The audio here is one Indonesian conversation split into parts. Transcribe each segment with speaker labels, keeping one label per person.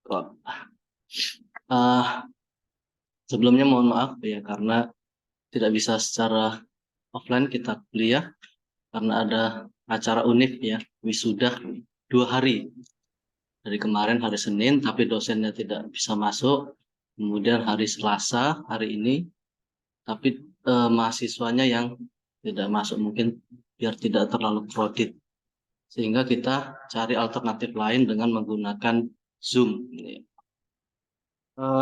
Speaker 1: Kok. Eh, Sebelumnya mohon maaf ya karena tidak bisa secara offline kita kuliah karena ada acara unik ya, wisuda 2 hari. Dari kemarin hari Senin tapi dosennya tidak bisa masuk. Kemudian hari Selasa hari ini tapi mahasiswanya yang tidak masuk mungkin biar tidak terlalu crowded. Sehingga kita cari alternatif lain dengan menggunakan Zoom.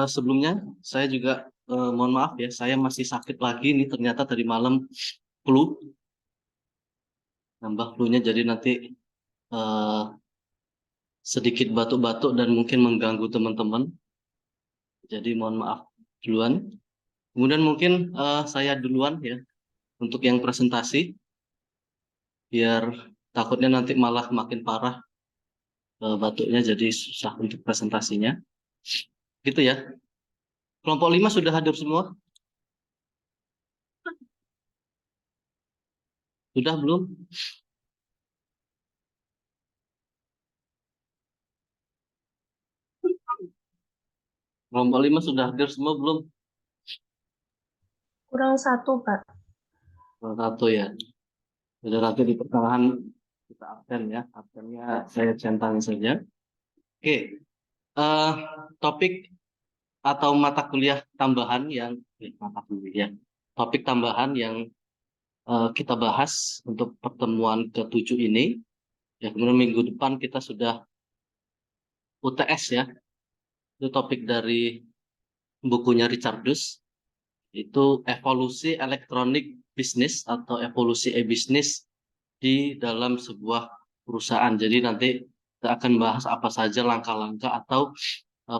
Speaker 1: Sebelumnya saya juga mohon maaf ya, saya masih sakit lagi nih ternyata dari malam flu, nambah flu-nya jadi nanti eh, sedikit batuk-batuk dan mungkin mengganggu teman-teman. Jadi mohon maaf duluan. Kemudian mungkin saya duluan ya untuk yang presentasi, biar takutnya nanti malah makin parah batuknya jadi susah untuk presentasinya. Gitu ya. Kelompok 5 sudah hadir semua? Sudah belum? Kelompok 5 sudah hadir semua belum?
Speaker 2: Kurang satu, Pak.
Speaker 1: Satu ya. Sudah nanti di pertengahan kita absen ya. Absennya saya centang saja. Oke. eh, Topik atau mata kuliah tambahan yang mata kuliah. Topik tambahan yang kita bahas untuk pertemuan ke-7 ini. Ya, kemudian minggu depan kita sudah UTS ya. Itu topik dari bukunya Richardus. Itu evolusi elektronik bisnis atau evolusi e-bisnis di dalam sebuah perusahaan. Jadi nanti kita akan bahas apa saja langkah-langkah atau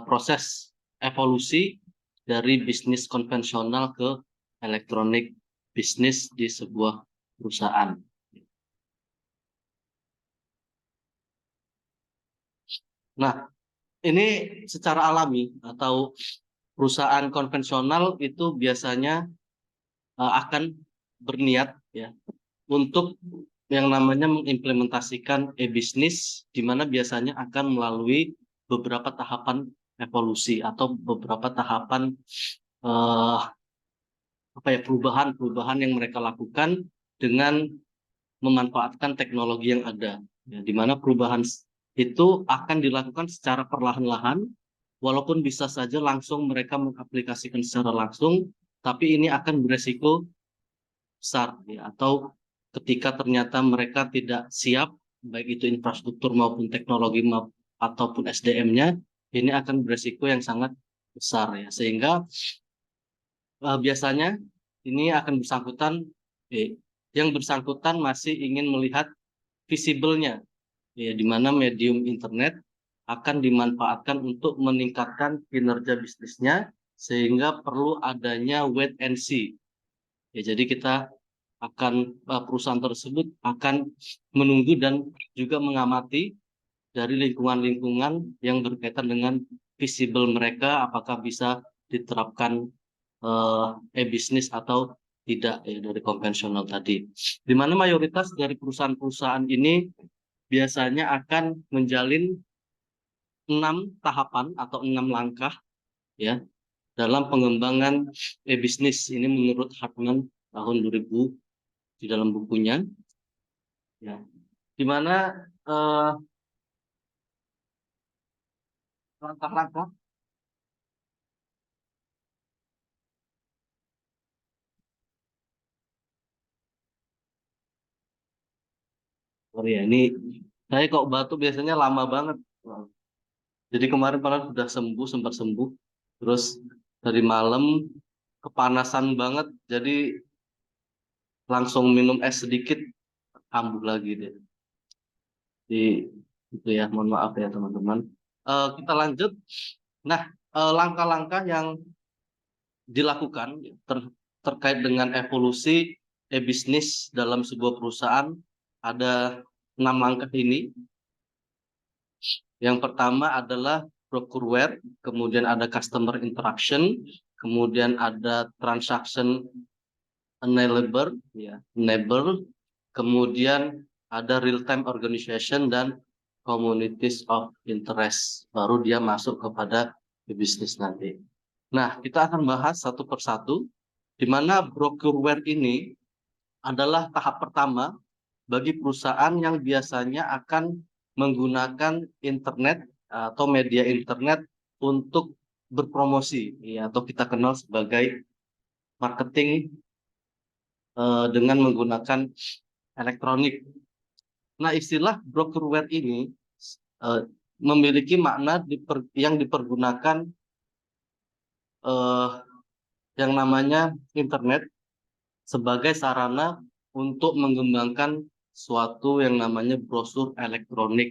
Speaker 1: proses evolusi dari bisnis konvensional ke elektronik bisnis di sebuah perusahaan. Nah, ini secara alami atau perusahaan konvensional itu biasanya akan berniat ya untuk yang namanya mengimplementasikan e-bisnis, di mana biasanya akan melalui beberapa tahapan evolusi atau beberapa tahapan eh, perubahan-perubahan yang mereka lakukan dengan memanfaatkan teknologi yang ada. Ya, di mana perubahan itu akan dilakukan secara perlahan-lahan, walaupun bisa saja langsung mereka mengaplikasikan secara langsung, tapi ini akan beresiko besar ya, atau ketika ternyata mereka tidak siap baik itu infrastruktur maupun teknologi ataupun SDM-nya, ini akan beresiko yang sangat besar ya, sehingga biasanya ini akan bersangkutan yang bersangkutan masih ingin melihat visible-nya ya, di mana medium internet akan dimanfaatkan untuk meningkatkan kinerja bisnisnya, sehingga perlu adanya wait and see ya. Jadi kita akan perusahaan tersebut akan menunggu dan juga mengamati dari lingkungan-lingkungan yang berkaitan dengan visible mereka, apakah bisa diterapkan e-bisnis atau tidak ya dari konvensional tadi. Di mana mayoritas dari perusahaan-perusahaan ini biasanya akan menjalin 6 tahapan atau 6 langkah ya dalam pengembangan e-bisnis. Ini menurut Hartman tahun 2000 di dalam bukunya ya. Di mana eh, langkah-langkah oh ya ini saya kok batuk biasanya lama banget. Jadi kemarin padahal sudah sembuh, sempat sembuh. Terus dari malam kepanasan banget, jadi langsung minum es sedikit, kambuh lagi deh. Jadi itu ya, mohon maaf ya teman-teman. Kita lanjut. Nah, langkah-langkah yang dilakukan terkait dengan evolusi e-bisnis dalam sebuah perusahaan ada 6 langkah ini. Yang pertama adalah procureware, kemudian ada customer interaction, kemudian ada transaction enabler, ya, enable, kemudian ada real time organization dan communities of interest, baru dia masuk kepada bisnis nanti. Nah, kita akan bahas satu persatu, di mana brokerware ini adalah tahap pertama bagi perusahaan yang biasanya akan menggunakan internet atau media internet untuk berpromosi, ya, atau kita kenal sebagai marketing dengan menggunakan elektronik. Nah, istilah brokerware ini memiliki makna yang dipergunakan yang namanya internet sebagai sarana untuk mengembangkan suatu yang namanya brosur elektronik.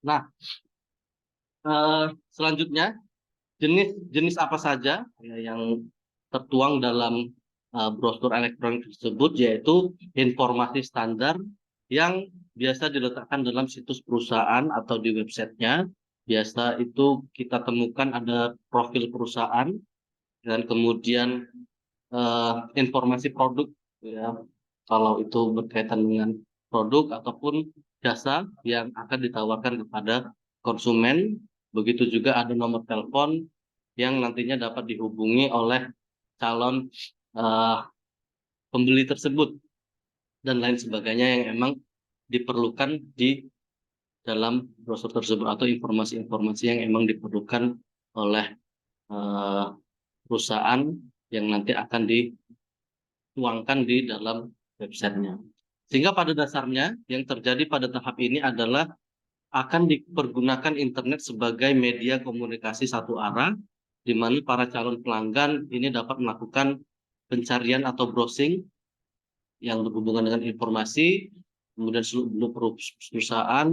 Speaker 1: Nah, selanjutnya jenis apa saja ya, yang tertuang dalam brosur elektronik tersebut, yaitu informasi standar yang biasa diletakkan dalam situs perusahaan atau di websitenya. Biasa itu kita temukan ada profil perusahaan dan kemudian informasi produk, ya, kalau itu berkaitan dengan produk ataupun jasa yang akan ditawarkan kepada konsumen. Begitu juga ada nomor telepon yang nantinya dapat dihubungi oleh calon pembeli tersebut dan lain sebagainya yang emang diperlukan di dalam brosur tersebut, atau informasi-informasi yang emang diperlukan oleh perusahaan yang nanti akan dituangkan di dalam websitenya. Sehingga pada dasarnya yang terjadi pada tahap ini adalah akan dipergunakan internet sebagai media komunikasi satu arah, di mana para calon pelanggan ini dapat melakukan pencarian atau browsing yang berhubungan dengan informasi, kemudian seluruh perusahaan,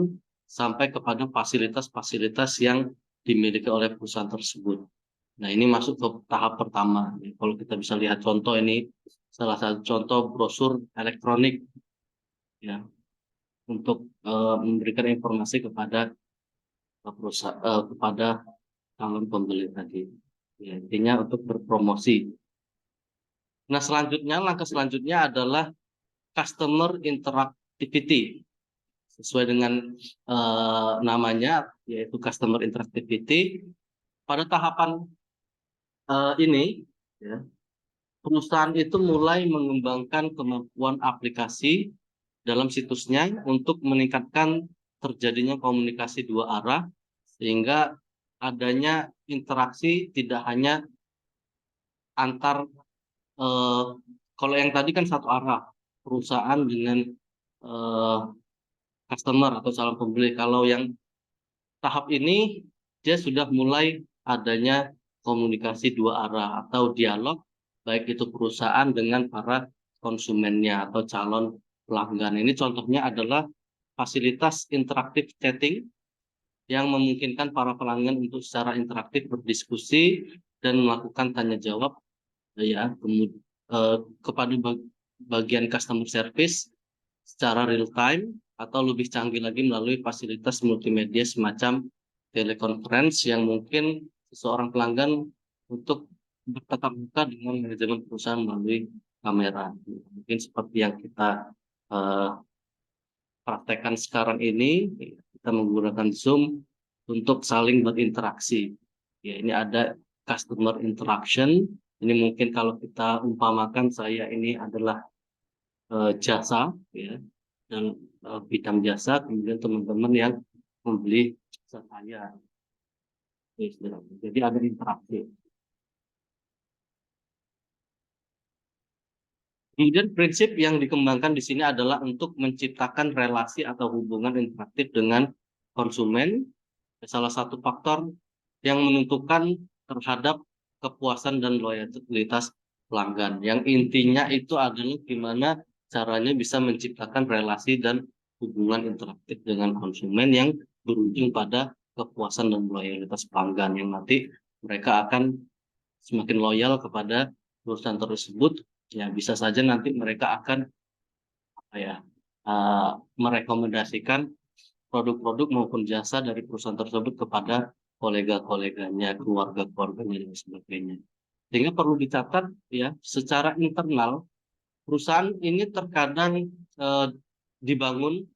Speaker 1: sampai kepada fasilitas-fasilitas yang dimiliki oleh perusahaan tersebut. Nah, ini masuk ke tahap pertama. Kalau kita bisa lihat contoh, ini salah satu contoh brosur elektronik, ya, untuk memberikan informasi kepada perusahaan, kepada calon pembeli tadi. Ya, intinya untuk berpromosi. Nah, langkah selanjutnya adalah customer interactivity. Sesuai dengan namanya, yaitu customer interactivity. Pada tahapan ini, ya, perusahaan itu mulai mengembangkan kemampuan aplikasi dalam situsnya untuk meningkatkan terjadinya komunikasi dua arah, sehingga adanya interaksi tidak hanya antar, kalau yang tadi kan satu arah, perusahaan dengan customer atau calon pembeli. Kalau yang tahap ini dia sudah mulai adanya komunikasi dua arah atau dialog, baik itu perusahaan dengan para konsumennya atau calon pelanggan. Ini contohnya adalah fasilitas interaktif chatting yang memungkinkan para pelanggan untuk secara interaktif berdiskusi dan melakukan tanya jawab, ya, kepada bagian customer service secara real time, atau lebih canggih lagi melalui fasilitas multimedia semacam teleconference yang mungkin seseorang pelanggan untuk bertatap muka dengan manajemen perusahaan melalui kamera. Mungkin seperti yang kita praktekkan sekarang ini, kita menggunakan Zoom untuk saling berinteraksi. Ya, ini ada customer interaction. Ini mungkin kalau kita umpamakan, saya ini adalah jasa, ya, dan bidang jasa, kemudian teman-teman yang membeli jasa saya. Jadi ada interaksi. Kemudian prinsip yang dikembangkan di sini adalah untuk menciptakan relasi atau hubungan interaktif dengan konsumen. Salah satu faktor yang menentukan terhadap kepuasan dan loyalitas pelanggan. Yang intinya itu adalah gimana caranya bisa menciptakan relasi dan hubungan interaktif dengan konsumen yang berujung pada kepuasan dan loyalitas pelanggan, yang nanti mereka akan semakin loyal kepada perusahaan tersebut. Ya, bisa saja nanti mereka akan merekomendasikan produk-produk maupun jasa dari perusahaan tersebut kepada kolega-koleganya, keluarga-keluarganya dan sebagainya. Sehingga perlu dicatat, ya, secara internal perusahaan ini terkadang dibangun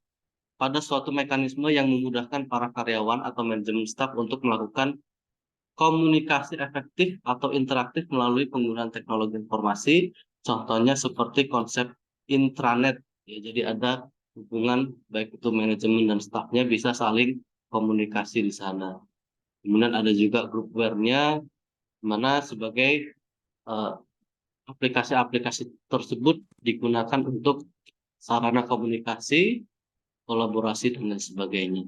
Speaker 1: pada suatu mekanisme yang memudahkan para karyawan atau manajemen staf untuk melakukan komunikasi efektif atau interaktif melalui penggunaan teknologi informasi. Contohnya seperti konsep intranet. Ya, jadi ada hubungan baik itu manajemen dan stafnya bisa saling komunikasi di sana. Kemudian ada juga groupware-nya, mana sebagai aplikasi-aplikasi tersebut digunakan untuk sarana komunikasi, kolaborasi, dan lain sebagainya.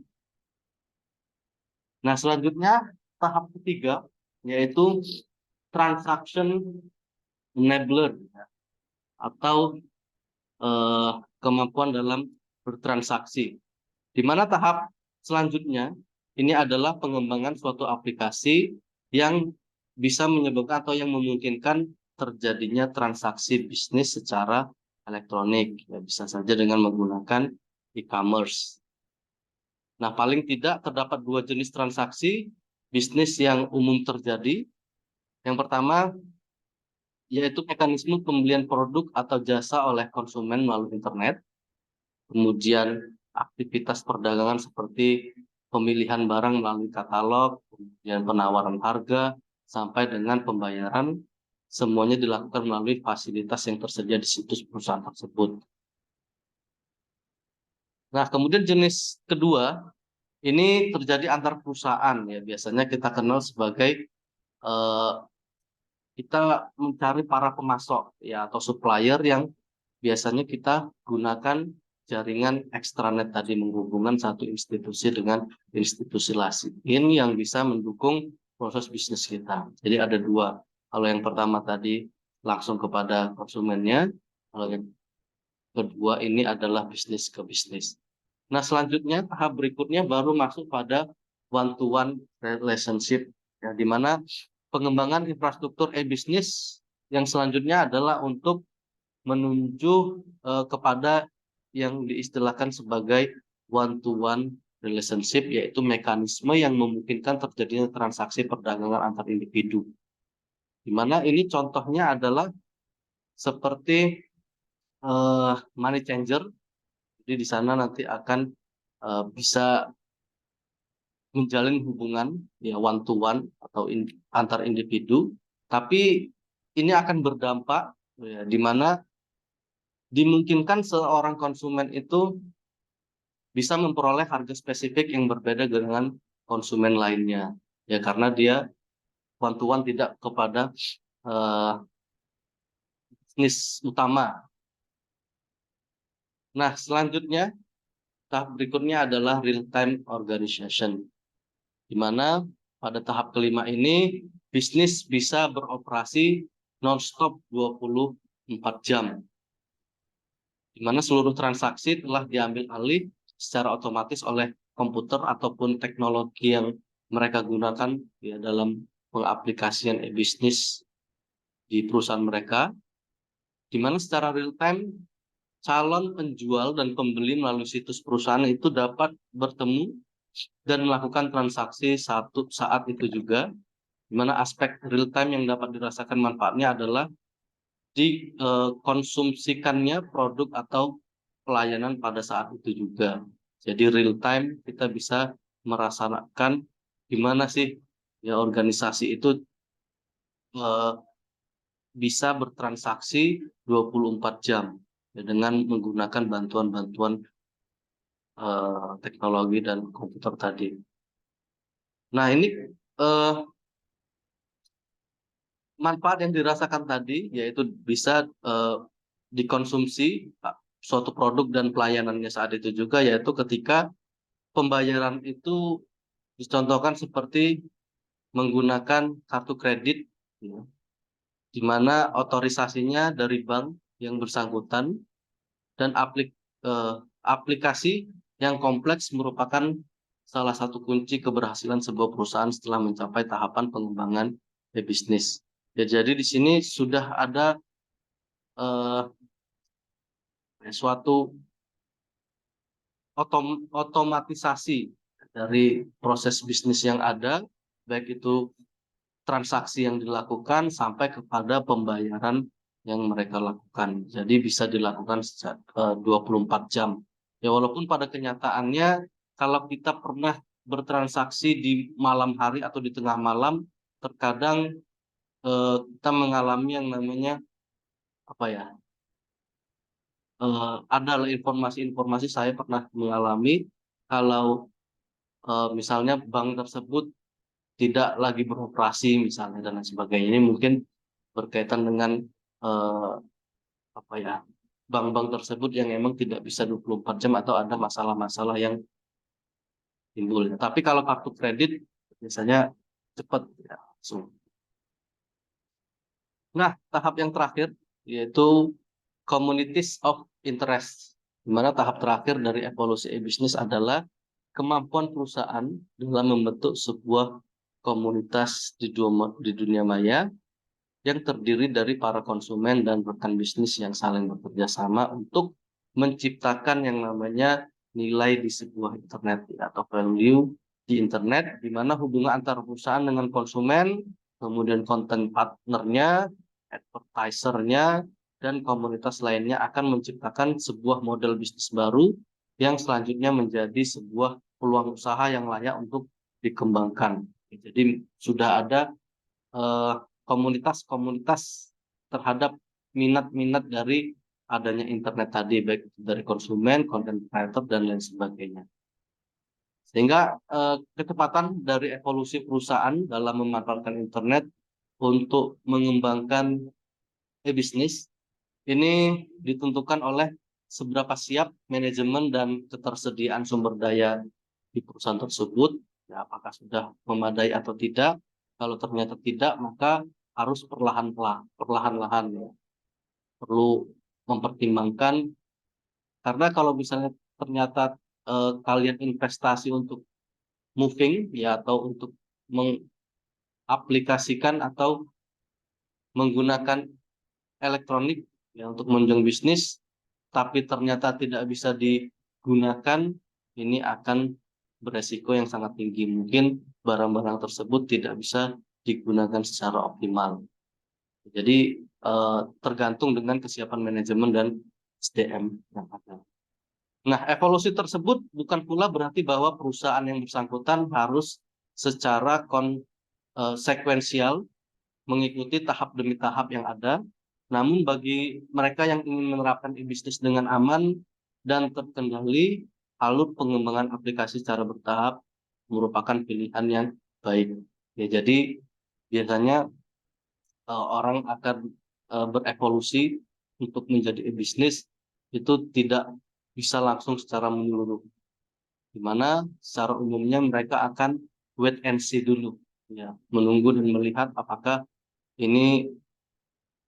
Speaker 1: Nah, selanjutnya tahap ketiga, yaitu transaction enabler, atau kemampuan dalam bertransaksi. Di mana tahap selanjutnya, ini adalah pengembangan suatu aplikasi yang bisa menyebabkan atau yang memungkinkan terjadinya transaksi bisnis secara elektronik. Ya, bisa saja dengan menggunakan e-commerce. Nah, paling tidak terdapat dua jenis transaksi bisnis yang umum terjadi. Yang pertama, yaitu mekanisme pembelian produk atau jasa oleh konsumen melalui internet. Kemudian aktivitas perdagangan seperti pemilihan barang melalui katalog, kemudian penawaran harga, sampai dengan pembayaran, semuanya dilakukan melalui fasilitas yang tersedia di situs perusahaan tersebut. Nah, kemudian jenis kedua, ini terjadi antar perusahaan, ya. Biasanya kita kenal sebagai kita mencari para pemasok, ya, atau supplier yang biasanya kita gunakan jaringan extranet tadi, menghubungkan satu institusi dengan institusi lain yang bisa mendukung proses bisnis kita. Jadi ada dua. Kalau yang pertama tadi langsung kepada konsumennya, kalau yang kedua ini adalah bisnis ke bisnis. Nah, selanjutnya tahap berikutnya baru masuk pada one-to-one relationship, ya, di mana pengembangan infrastruktur e-bisnis yang selanjutnya adalah untuk menuju kepada yang diistilahkan sebagai one-to-one relationship, yaitu mekanisme yang memungkinkan terjadinya transaksi perdagangan antar individu. Di mana ini contohnya adalah seperti money changer. Jadi di sana nanti akan bisa menjalin hubungan, ya, one-to-one atau antar individu, tapi ini akan berdampak, ya, di mana dimungkinkan seorang konsumen itu bisa memperoleh harga spesifik yang berbeda dengan konsumen lainnya, ya, karena dia one-to-one tidak kepada bisnis utama. Nah, selanjutnya tahap berikutnya adalah real-time organization, di mana pada tahap kelima ini bisnis bisa beroperasi non-stop 24 jam, di mana seluruh transaksi telah diambil alih secara otomatis oleh komputer ataupun teknologi yang mereka gunakan, ya, dalam pengaplikasian e-bisnis di perusahaan mereka, di mana secara real time calon penjual dan pembeli melalui situs perusahaan itu dapat bertemu dan melakukan transaksi saat itu juga, di mana aspek real time yang dapat dirasakan manfaatnya adalah dikonsumsikannya produk atau pelayanan pada saat itu juga. Jadi real time kita bisa merasakan gimana sih, ya, organisasi itu bisa bertransaksi 24 jam, ya, dengan menggunakan bantuan-bantuan teknologi dan komputer tadi. Nah, ini manfaat yang dirasakan tadi, yaitu bisa dikonsumsi suatu produk dan pelayanannya saat itu juga, yaitu ketika pembayaran itu dicontohkan seperti menggunakan kartu kredit, ya, di mana otorisasinya dari bank yang bersangkutan, dan aplikasi yang kompleks merupakan salah satu kunci keberhasilan sebuah perusahaan setelah mencapai tahapan pengembangan bisnis. Ya, jadi di sini sudah ada suatu otomatisasi dari proses bisnis yang ada, baik itu transaksi yang dilakukan sampai kepada pembayaran yang mereka lakukan. Jadi bisa dilakukan 24 jam. Ya walaupun pada kenyataannya kalau kita pernah bertransaksi di malam hari atau di tengah malam, terkadang kita mengalami yang namanya apa ya? Ada informasi-informasi saya pernah mengalami kalau misalnya bank tersebut tidak lagi beroperasi misalnya dan lain sebagainya. Ini mungkin berkaitan dengan eh, apa ya, bank-bank tersebut yang memang tidak bisa 24 jam atau ada masalah-masalah yang timbul. Tapi kalau kartu kredit biasanya cepat ya, langsung. Nah, tahap yang terakhir yaitu communities of interest. Di mana tahap terakhir dari evolusi e-bisnis adalah kemampuan perusahaan dalam membentuk sebuah komunitas di dunia maya yang terdiri dari para konsumen dan rekan bisnis yang saling bekerja sama untuk menciptakan yang namanya nilai di sebuah internet atau value di internet, di mana hubungan antara perusahaan dengan konsumen, kemudian konten partnernya, advertisernya, dan komunitas lainnya akan menciptakan sebuah model bisnis baru yang selanjutnya menjadi sebuah peluang usaha yang layak untuk dikembangkan. Jadi sudah ada eh, komunitas-komunitas terhadap minat-minat dari adanya internet tadi, baik itu dari konsumen, content creator, dan lain sebagainya. Sehingga kecepatan dari evolusi perusahaan dalam memanfaatkan internet untuk mengembangkan e-bisnis ini ditentukan oleh seberapa siap manajemen dan ketersediaan sumber daya di perusahaan tersebut, ya, apakah sudah memadai atau tidak. Kalau ternyata tidak, maka harus perlahan-lahan ya. Perlu mempertimbangkan karena kalau misalnya ternyata kalian investasi untuk moving ya atau untuk mengaplikasikan atau menggunakan elektronik ya untuk menunjang bisnis, tapi ternyata tidak bisa digunakan, ini akan beresiko yang sangat tinggi. Mungkin barang-barang tersebut tidak bisa digunakan secara optimal. Jadi tergantung dengan kesiapan manajemen dan SDM yang ada. Nah, evolusi tersebut bukan pula berarti bahwa perusahaan yang bersangkutan harus secara sekuensial mengikuti tahap demi tahap yang ada. Namun bagi mereka yang ingin menerapkan e-bisnis dengan aman dan terkendali, alur pengembangan aplikasi secara bertahap merupakan pilihan yang baik. Ya, jadi biasanya orang akan berevolusi untuk menjadi e-bisnis itu tidak bisa langsung secara menyeluruh. Di mana secara umumnya mereka akan wait and see dulu, ya, menunggu dan melihat apakah ini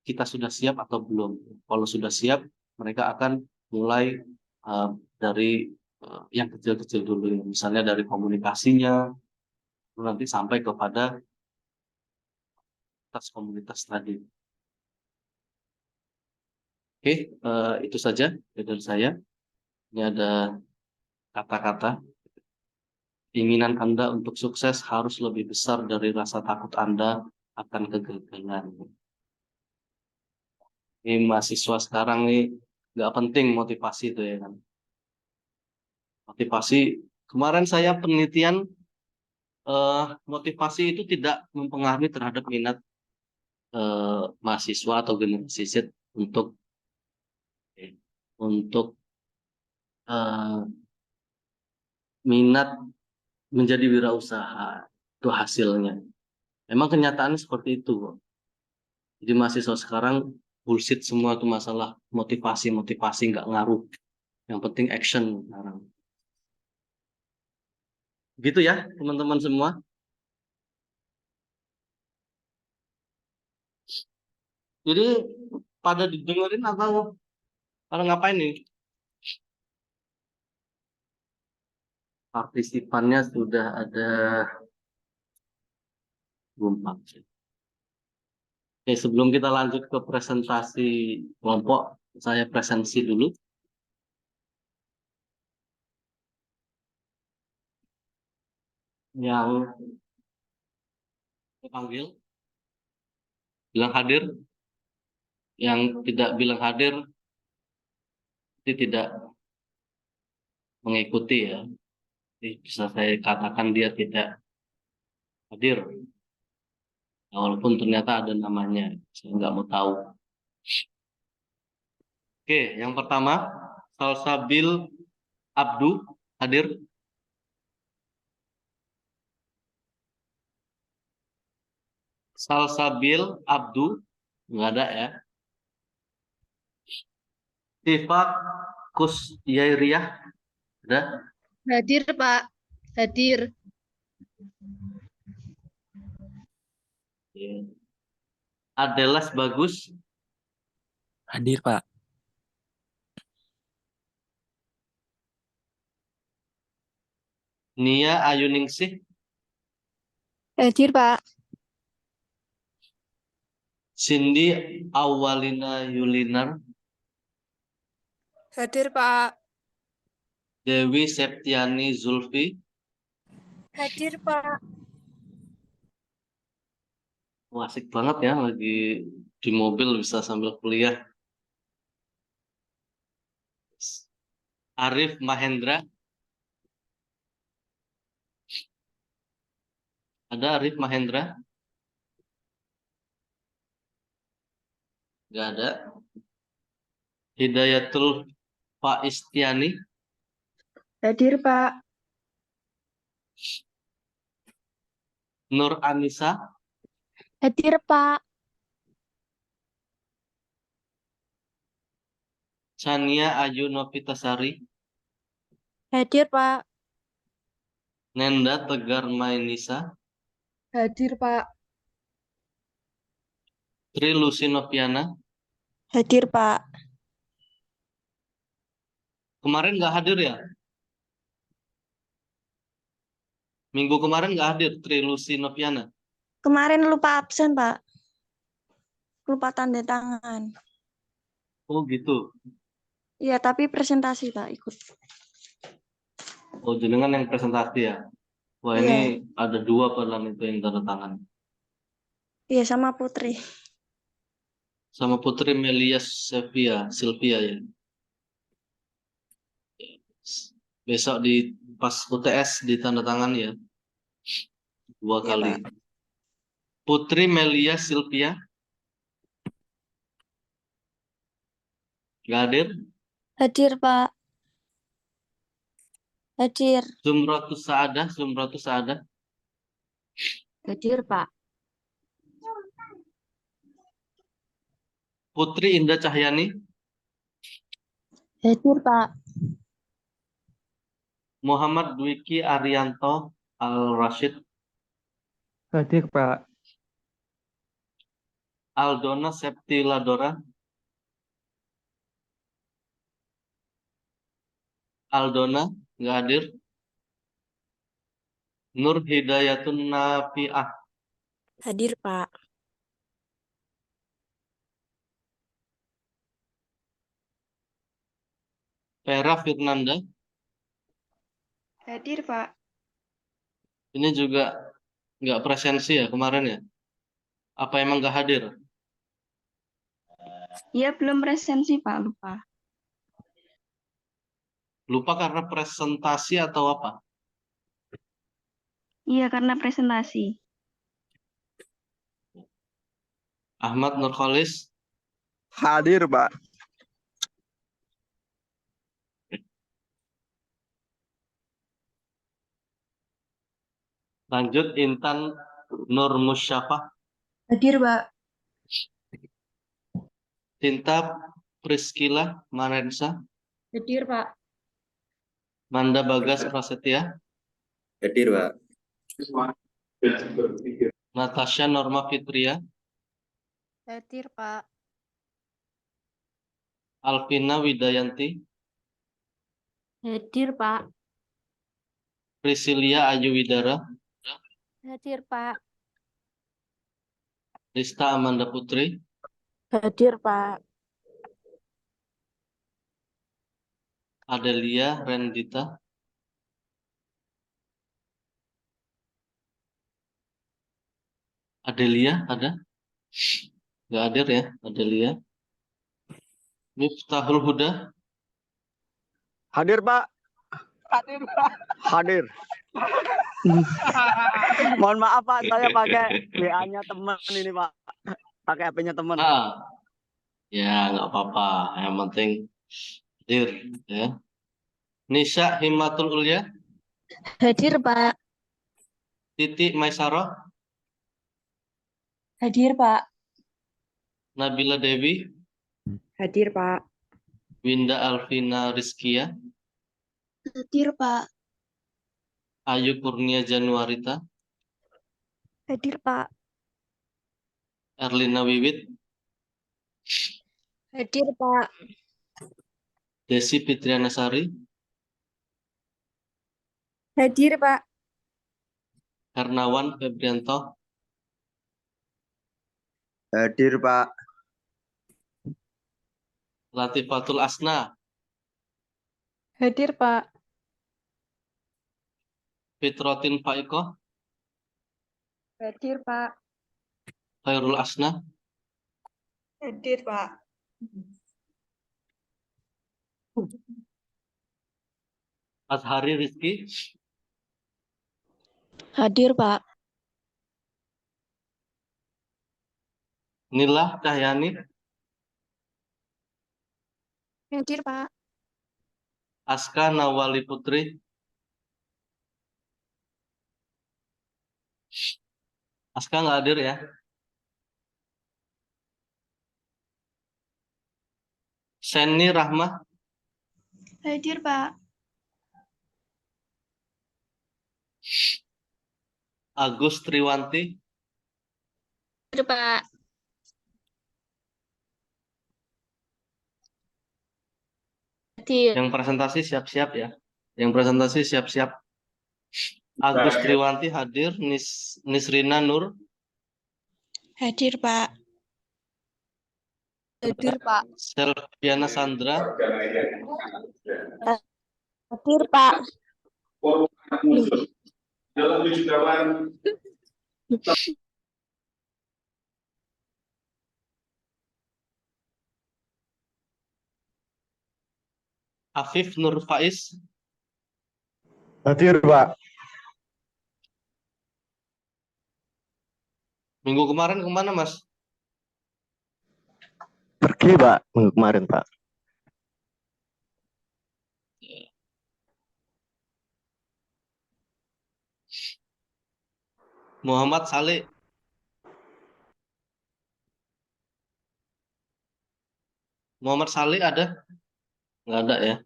Speaker 1: kita sudah siap atau belum. Kalau sudah siap, mereka akan mulai uh, dari yang kecil-kecil dulu, ya. Misalnya dari komunikasinya, nanti sampai kepada komunitas tadi. Oke, itu saja dari saya. Ini ada kata-kata, keinginan Anda untuk sukses harus lebih besar dari rasa takut Anda akan kegagalan. Ini mahasiswa sekarang nih nggak penting motivasi itu ya kan. Motivasi, kemarin saya penelitian motivasi itu tidak mempengaruhi terhadap minat mahasiswa atau generasi Z untuk untuk eh, minat menjadi wirausaha itu hasilnya. Memang kenyataannya seperti itu. Jadi mahasiswa sekarang bullshit semua tuh masalah motivasi nggak ngaruh. Yang penting action sekarang. Gitu ya teman-teman semua. Jadi pada didengerin atau pada ngapain nih? Partisipannya sudah ada 24. Oke, sebelum kita lanjut ke presentasi kelompok, saya presentasi dulu yang dipanggil, bilang hadir. Yang tidak bilang hadir itu tidak mengikuti ya. Jadi bisa saya katakan dia tidak hadir. Nah, walaupun ternyata ada namanya, saya nggak mau tahu. Oke, yang pertama, Salsabil Abdu hadir. Salsabil Abdu nggak ada ya. Sifat Kusyairiyah ada.
Speaker 2: Hadir, Pak. Hadir.
Speaker 1: Ya. Adelas Bagus
Speaker 3: Hadir, Pak.
Speaker 1: Nia Ayuningsih
Speaker 2: Hadir, Pak.
Speaker 1: Cindy Awalina Yulinar
Speaker 2: Hadir, Pak.
Speaker 1: Dewi Septiani Zulfi
Speaker 2: Hadir, Pak.
Speaker 1: Wah, asik banget ya lagi di mobil bisa sambil kuliah. Arif Mahendra ada. Arif Mahendra nggak ada. Hidayatul Faistiani
Speaker 2: Hadir, Pak.
Speaker 1: Nur Anissa
Speaker 2: Hadir, Pak.
Speaker 1: Chania Ayu Novitasari
Speaker 2: Hadir, Pak.
Speaker 1: Nenda Tegar Mainisa
Speaker 2: Hadir, Pak.
Speaker 1: Tri Lusinoviana
Speaker 2: Hadir, Pak.
Speaker 1: kemarin nggak hadir ya? Minggu kemarin nggak hadir Tri Lusinoviana.
Speaker 2: Kemarin lupa absen, Pak. Lupa tanda tangan.
Speaker 1: Oh gitu.
Speaker 2: Iya, tapi presentasi, Pak, ikut.
Speaker 1: Oh, jenengan yang presentasi ya. Wah,
Speaker 2: Iya.
Speaker 1: ini ada 2 pelan itu yang tanda tangan.
Speaker 2: Iya, sama Putri.
Speaker 1: Sama Putri Melia Sylvia ya. Besok di pas UTS ditanda tangan ya. 2
Speaker 2: Iya,
Speaker 1: kali.
Speaker 2: Pak.
Speaker 1: Putri Melia Sylvia nggak hadir.
Speaker 2: Hadir, Pak. Hadir.
Speaker 1: Zumratus Saadah
Speaker 2: Hadir, Pak.
Speaker 1: Putri Indah Cahyani
Speaker 2: Hadir, Pak.
Speaker 1: Muhammad Dwiki Arianto Al Rashid
Speaker 3: Hadir, Pak.
Speaker 1: Aldona Septiladora Aldona nggak hadir. Nur Hidayatun Nafiah
Speaker 2: Hadir, Pak.
Speaker 1: Vera Firnanda
Speaker 2: Hadir, Pak.
Speaker 1: ini juga nggak presensi ya kemarin ya. Apa emang nggak hadir?
Speaker 2: Iya, belum presensi, Pak. Lupa.
Speaker 1: Lupa karena presentasi atau apa?
Speaker 2: Iya, karena presentasi.
Speaker 1: Ahmad Nurkholis
Speaker 3: Hadir, Pak.
Speaker 1: lanjut Intan Nur Musyafah
Speaker 2: Hadir, Pak.
Speaker 1: Tinta Priskila Marensa
Speaker 2: Hadir, Pak.
Speaker 1: Manda Bagas Prasetya
Speaker 4: Hadir, Pak.
Speaker 1: Natasha Norma Fitria
Speaker 2: Hadir, Pak.
Speaker 1: Alvina Widayanti
Speaker 2: Hadir, Pak.
Speaker 1: Priscilia Ayu Widara
Speaker 2: Hadir, Pak.
Speaker 1: Rista Amanda Putri
Speaker 2: Hadir, Pak.
Speaker 1: Adelia Rendita Adelia ada? Nggak hadir ya Adelia. Miftahul Huda.
Speaker 3: Hadir, Pak. Hadir. Mohon maaf, Pak. Saya pakai WA-nya teman ini, Pak. Pakai HP-nya teman.
Speaker 1: Ya, nggak apa-apa. Yang penting hadir, ya. Nisa Himatul Ulya.
Speaker 2: Hadir, Pak.
Speaker 1: Titi Maisaro.
Speaker 2: Hadir, Pak.
Speaker 1: Nabila Dewi.
Speaker 2: Hadir, Pak.
Speaker 1: Winda Alvina Rizkia.
Speaker 2: Hadir, Pak.
Speaker 1: Ayu Kurnia Januarita.
Speaker 2: Hadir, Pak.
Speaker 1: Erlina Wiwit.
Speaker 2: Hadir, Pak.
Speaker 1: Desi Fitrianasari.
Speaker 2: Hadir, Pak.
Speaker 1: Hernawan Febrianto.
Speaker 3: Hadir, Pak.
Speaker 1: Latifatul Asna.
Speaker 2: Hadir, Pak.
Speaker 1: Fitrotin Faiko.
Speaker 2: Hadir, Pak.
Speaker 1: Khairul Asna.
Speaker 2: Hadir, Pak.
Speaker 1: Azhari Rizki.
Speaker 2: Hadir, Pak.
Speaker 1: Nila Cahyani.
Speaker 2: Hadir, Pak.
Speaker 1: Aska Nawali Putri. Aska nggak hadir ya. Seni Rahmah.
Speaker 2: Hadir, Pak.
Speaker 1: Agus Triwanti.
Speaker 2: Hadir, Pak. Hadir.
Speaker 1: Yang presentasi siap-siap ya. Yang presentasi siap-siap. Agus Triwanti hadir. Nisrina Nur.
Speaker 2: Hadir, Pak. Hadir, Pak.
Speaker 1: Selviana Sandra.
Speaker 2: Hadir, Pak.
Speaker 1: Afif Nur Faiz.
Speaker 3: Hadir, Pak.
Speaker 1: Minggu kemarin kemana Mas?
Speaker 3: Pergi, Pak. Minggu kemarin, Pak.
Speaker 1: Muhammad Saleh. Muhammad Saleh ada? Nggak ada ya.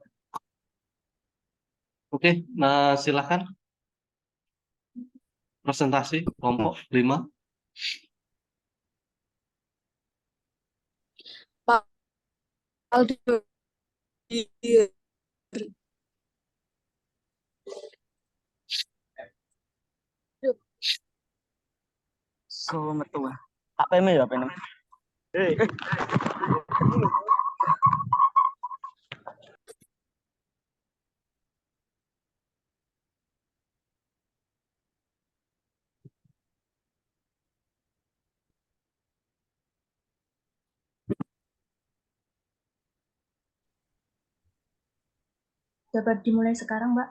Speaker 1: Oke, nah silakan. Presentasi kelompok 5.
Speaker 2: Pak Aldo.
Speaker 3: So, metua. Apa ini ya, Pak?
Speaker 2: Dapat dimulai sekarang, Mbak.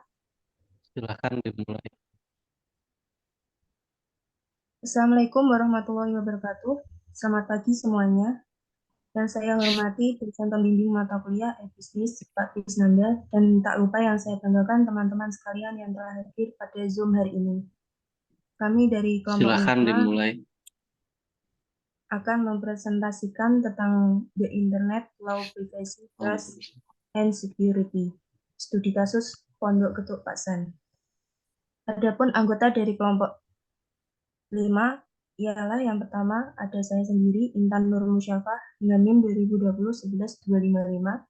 Speaker 1: Silakan dimulai.
Speaker 2: Assalamualaikum warahmatullahi wabarakatuh. Selamat pagi semuanya. Yang saya hormati dosen pembimbing mata kuliah e-bisnis Pak Krisnanda, dan tak lupa yang saya banggakan teman-teman sekalian yang telah hadir pada Zoom hari ini. Kami dari kelompok
Speaker 1: Silakan
Speaker 2: 5
Speaker 1: dimulai.
Speaker 2: akan mempresentasikan tentang The Internet, Law, Privacy, Trust, and Security. Studi kasus Pondok Ketuk Paksan. Adapun anggota dari kelompok 5 ialah yang pertama ada saya sendiri, Intan Nur Musyafah dengan NIM 2020-11255.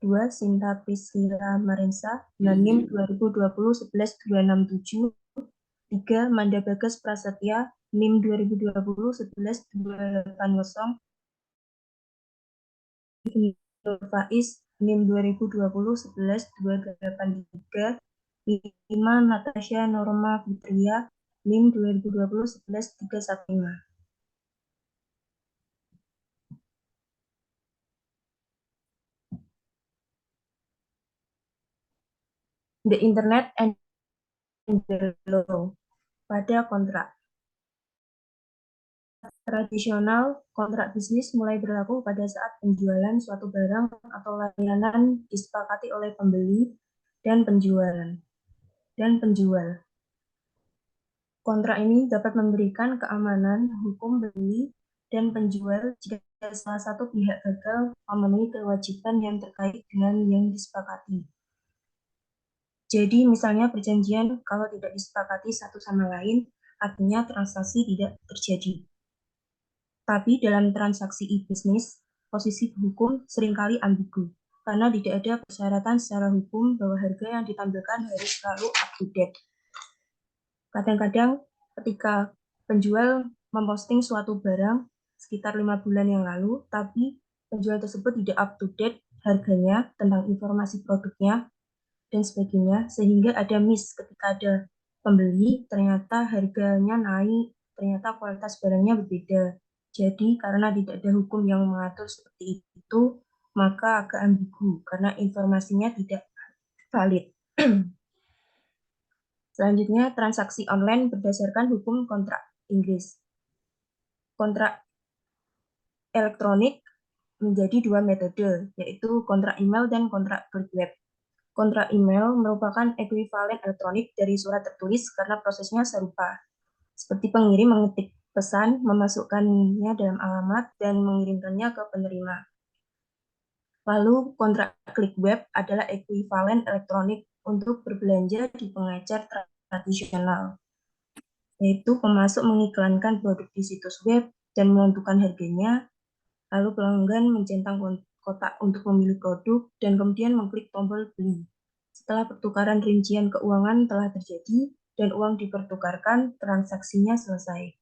Speaker 2: 2. Sinta Priscilla Marensa dengan NIM 2020-11267. 3. Manda Bagas Prasetya NIM 2020-11280. Nur Faiz NIM 2020-11283. 5. Natasha Norma Fitria NIM 2020-11315. the internet and the law pada kontrak. Tradisional, kontrak bisnis mulai berlaku pada saat penjualan suatu barang atau layanan disepakati oleh pembeli dan penjual. Kontrak ini dapat memberikan keamanan hukum beli dan penjual jika salah satu pihak gagal memenuhi kewajiban yang terkait dengan yang disepakati. Jadi misalnya perjanjian kalau tidak disepakati satu sama lain, artinya transaksi tidak terjadi. Tapi dalam transaksi e-bisnis, posisi hukum seringkali ambigu, karena tidak ada persyaratan secara hukum bahwa harga yang ditampilkan harus selalu up to date. Kadang-kadang ketika penjual memposting suatu barang sekitar 5 bulan yang lalu, tapi penjual tersebut tidak up to date harganya, tentang informasi produknya, dan sebagainya, sehingga ada miss ketika ada pembeli, ternyata harganya naik, ternyata kualitas barangnya berbeda. Jadi karena tidak ada hukum yang mengatur seperti itu, maka agak ambigu, karena informasinya tidak valid. Selanjutnya, transaksi online berdasarkan hukum kontrak Inggris. Kontrak elektronik menjadi dua metode, yaitu kontrak email dan kontrak klik web. Kontrak email merupakan ekuivalen elektronik dari surat tertulis karena prosesnya serupa, seperti pengirim mengetik pesan, memasukkannya dalam alamat, dan mengirimkannya ke penerima. Lalu, kontrak klik web adalah ekuivalen elektronik untuk berbelanja di pengecer tradisional, yaitu pemasok mengiklankan produk di situs web dan menentukan harganya, lalu pelanggan mencentang kotak untuk memilih produk dan kemudian mengklik tombol beli. Setelah pertukaran rincian keuangan telah terjadi dan uang dipertukarkan, transaksinya selesai.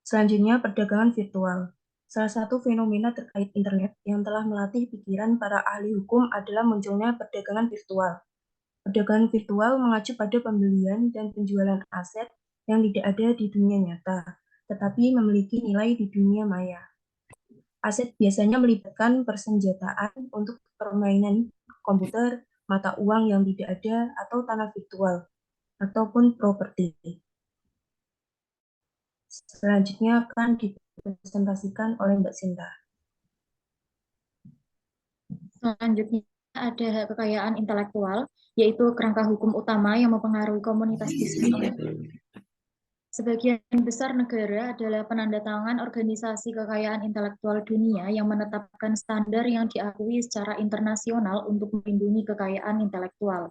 Speaker 2: Selanjutnya, perdagangan virtual. Salah satu fenomena terkait internet yang telah melatih pikiran para ahli hukum adalah munculnya perdagangan virtual. Perdagangan virtual mengacu pada pembelian dan penjualan aset yang tidak ada di dunia nyata, tetapi memiliki nilai di dunia maya. Aset biasanya melibatkan persenjataan untuk permainan komputer, mata uang yang tidak ada, atau tanah virtual, ataupun properti. Selanjutnya akan dipresentasikan oleh Mbak Sinta.
Speaker 5: Selanjutnya ada hak kekayaan intelektual, yaitu kerangka hukum utama yang mempengaruhi komunitas bisnis. Sebagian besar negara adalah penandatangan organisasi kekayaan intelektual dunia yang menetapkan standar yang diakui secara internasional untuk melindungi kekayaan intelektual.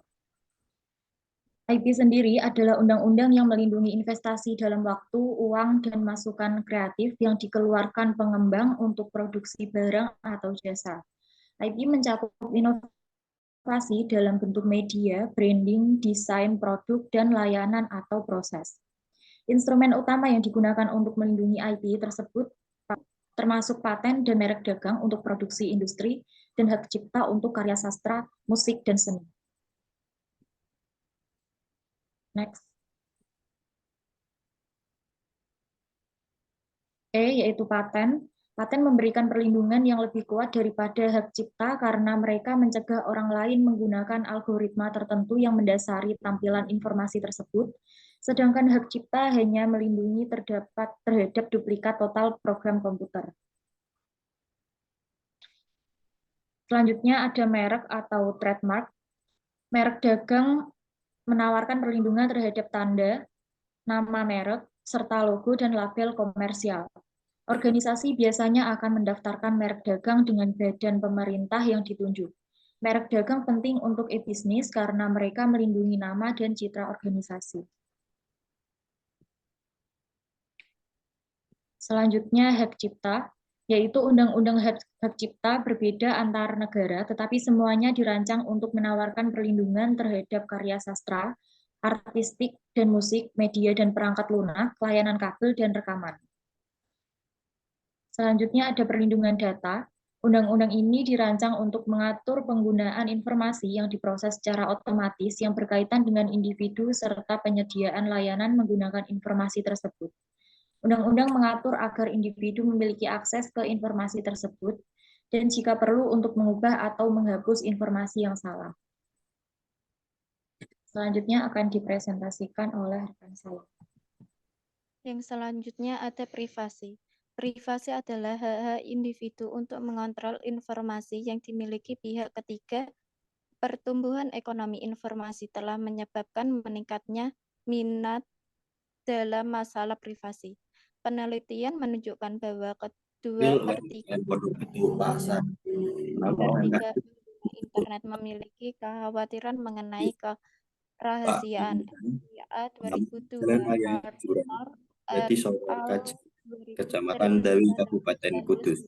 Speaker 5: IP sendiri adalah undang-undang yang melindungi investasi dalam waktu, uang, dan masukan kreatif yang dikeluarkan pengembang untuk produksi barang atau jasa. IP mencakup inovasi dalam bentuk media, branding, desain, produk, dan layanan atau proses. Instrumen utama yang digunakan untuk melindungi IP tersebut termasuk paten dan merek dagang untuk produksi industri dan hak cipta untuk karya sastra, musik, dan seni. Next. Yaitu paten. Paten memberikan perlindungan yang lebih kuat daripada hak cipta karena mereka mencegah orang lain menggunakan algoritma tertentu yang mendasari tampilan informasi tersebut, sedangkan hak cipta hanya melindungi terhadap duplikat total program komputer. Selanjutnya ada merek atau trademark. Merek dagang menawarkan perlindungan terhadap tanda, nama merek, serta logo dan label komersial. Organisasi biasanya akan mendaftarkan merek dagang dengan badan pemerintah yang ditunjuk. Merek dagang penting untuk e-bisnis karena mereka melindungi nama dan citra organisasi. Selanjutnya hak cipta, yaitu undang-undang hak cipta berbeda antar negara, tetapi semuanya dirancang untuk menawarkan perlindungan terhadap karya sastra, artistik dan musik, media dan perangkat lunak, layanan kabel dan rekaman. Selanjutnya ada perlindungan data. Undang-undang ini dirancang untuk mengatur penggunaan informasi yang diproses secara otomatis yang berkaitan dengan individu serta penyediaan layanan menggunakan informasi tersebut. Undang-undang mengatur agar individu memiliki akses ke informasi tersebut dan jika perlu untuk mengubah atau menghapus informasi yang salah. Selanjutnya akan dipresentasikan oleh rekan saya.
Speaker 6: Yang selanjutnya ada privasi. Privasi adalah hak-hak individu untuk mengontrol informasi yang dimiliki pihak ketiga. Pertumbuhan ekonomi informasi telah menyebabkan meningkatnya minat dalam masalah privasi. Penelitian menunjukkan bahwa kedua pertiga pengguna internet memiliki kekhawatiran mengenai kerahasiaan. FIA 2002 Hartnor
Speaker 4: Jadi
Speaker 6: et
Speaker 4: Solo
Speaker 6: al.
Speaker 4: Kecamatan Dawi
Speaker 6: 1999,
Speaker 4: Kabupaten Kudus.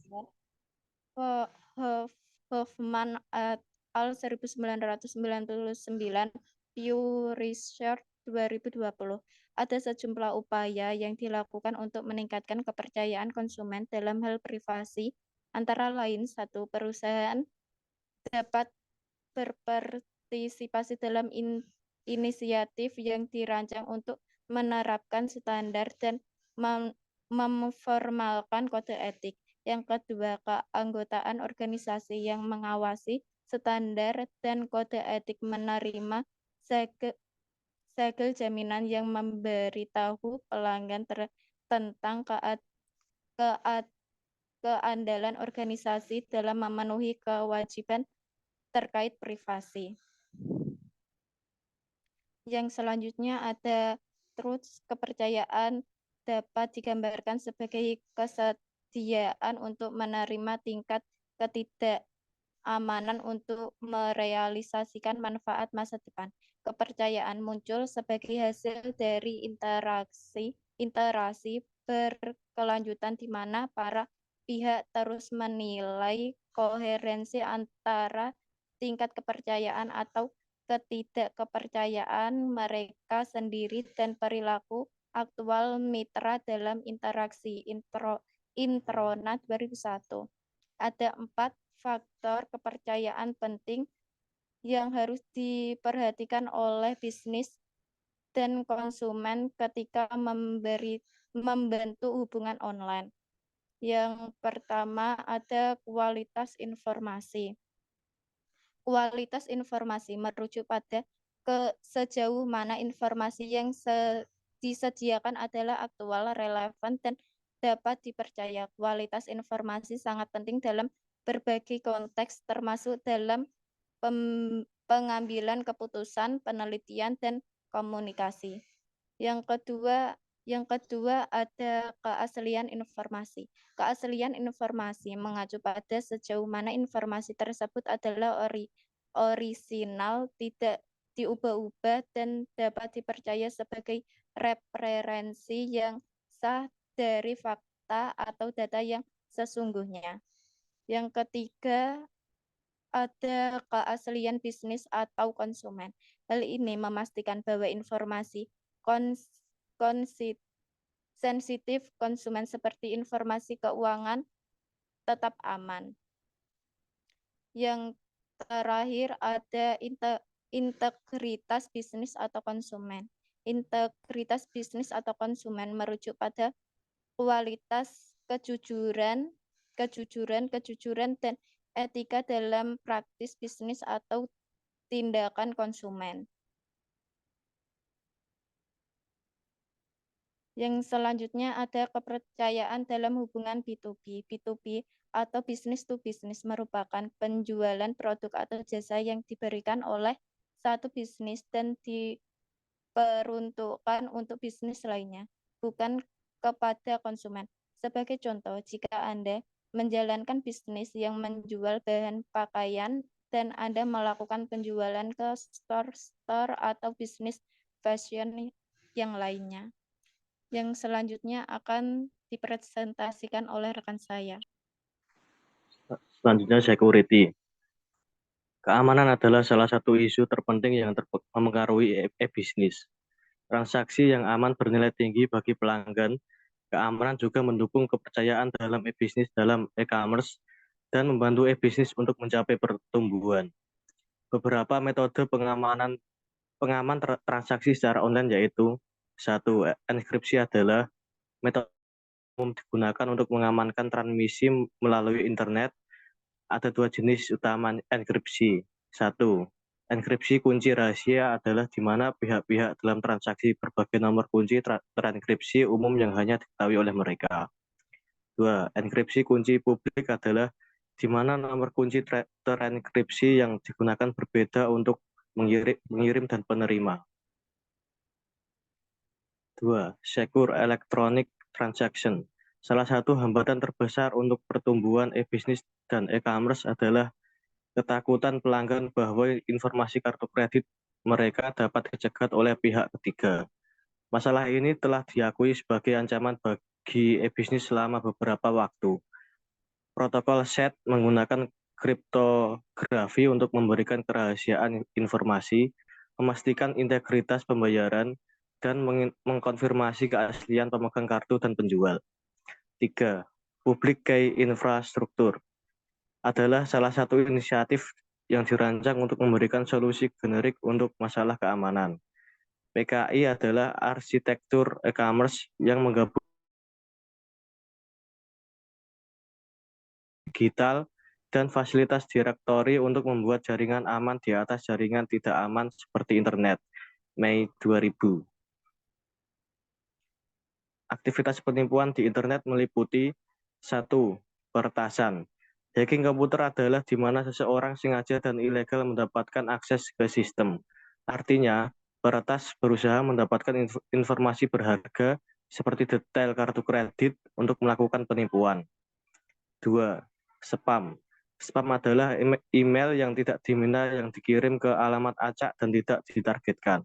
Speaker 6: Hoffman et al. 1999, Pew Research 2020. Ada sejumlah upaya yang dilakukan untuk meningkatkan kepercayaan konsumen dalam hal privasi, antara lain satu, perusahaan dapat berpartisipasi dalam inisiatif yang dirancang untuk menerapkan standar dan memformalkan kode etik. Yang kedua, keanggotaan organisasi yang mengawasi standar dan kode etik, menerima segel jaminan yang memberitahu pelanggan tentang keandalan organisasi dalam memenuhi kewajiban terkait privasi. Yang selanjutnya ada truth. Kepercayaan dapat digambarkan sebagai kesediaan untuk menerima tingkat ketidakamanan untuk merealisasikan manfaat masa depan. Kepercayaan muncul sebagai hasil dari interaksi berkelanjutan di mana para pihak terus menilai koherensi antara tingkat kepercayaan atau ketidakkepercayaan mereka sendiri dan perilaku aktual mitra dalam interaksi. Introna 2001. Ada 4 faktor kepercayaan penting yang harus diperhatikan oleh bisnis dan konsumen ketika membentuk hubungan online. Yang pertama ada kualitas informasi. Kualitas informasi merujuk pada sejauh mana informasi yang disediakan adalah aktual, relevan, dan dapat dipercaya. Kualitas informasi sangat penting dalam berbagai konteks, termasuk dalam pengambilan keputusan, penelitian, dan komunikasi. Yang kedua ada keaslian informasi. Keaslian informasi mengacu pada sejauh mana informasi tersebut adalah orisinal, tidak diubah-ubah, dan dapat dipercaya sebagai referensi yang sah dari fakta atau data yang sesungguhnya. Yang ketiga ada keaslian bisnis atau konsumen. Hal ini memastikan bahwa informasi sensitif konsumen seperti informasi keuangan tetap aman. Yang terakhir ada integritas bisnis atau konsumen. Integritas bisnis atau konsumen merujuk pada kualitas kejujuran, dan etika dalam praktis bisnis atau tindakan konsumen. Yang selanjutnya ada kepercayaan dalam hubungan B2B. B2B atau business to business merupakan penjualan produk atau jasa yang diberikan oleh satu bisnis dan diperuntukkan untuk bisnis lainnya, bukan kepada konsumen. Sebagai contoh, jika Anda menjalankan bisnis yang menjual bahan pakaian dan Anda melakukan penjualan ke store atau bisnis fashion yang lainnya. Yang selanjutnya akan dipresentasikan oleh rekan saya.
Speaker 1: Selanjutnya security. Keamanan adalah salah satu isu terpenting yang mempengaruhi e-bisnis. Transaksi yang aman bernilai tinggi bagi pelanggan. Keamanan juga mendukung kepercayaan dalam e-bisnis dalam e-commerce dan membantu e-bisnis untuk mencapai pertumbuhan. Beberapa metode pengaman transaksi secara online yaitu: 1. Enkripsi adalah metode umum digunakan untuk mengamankan transmisi melalui internet. Ada 2 jenis utama enkripsi. 1.
Speaker 7: Enkripsi kunci rahasia adalah di mana pihak-pihak dalam transaksi berbagai nomor kunci terenkripsi umum yang hanya diketahui oleh mereka. 2. Enkripsi kunci publik adalah di mana nomor kunci terenkripsi yang digunakan berbeda untuk mengirim dan penerima. 2. Secure Electronic Transaction. Salah satu hambatan terbesar untuk pertumbuhan e-bisnis dan e-commerce adalah ketakutan pelanggan bahwa informasi kartu kredit mereka dapat dicegat oleh pihak ketiga. Masalah ini telah diakui sebagai ancaman bagi e-bisnis selama beberapa waktu. Protokol SET menggunakan kriptografi untuk memberikan kerahasiaan informasi, memastikan integritas pembayaran, dan mengkonfirmasi keaslian pemegang kartu dan penjual. 3. Public Key Infrastructure adalah salah satu inisiatif yang dirancang untuk memberikan solusi generik untuk masalah keamanan. PKI adalah arsitektur e-commerce yang menggabungkan digital dan fasilitas direktori untuk membuat jaringan aman di atas jaringan tidak aman seperti internet. Mei 2000. Aktivitas penipuan di internet meliputi 1. Peretasan. Hacking komputer adalah di mana seseorang sengaja dan ilegal mendapatkan akses ke sistem. Artinya, peretas berusaha mendapatkan informasi berharga seperti detail kartu kredit untuk melakukan penipuan. 2. Spam. Spam adalah email yang tidak diminta yang dikirim ke alamat acak dan tidak ditargetkan.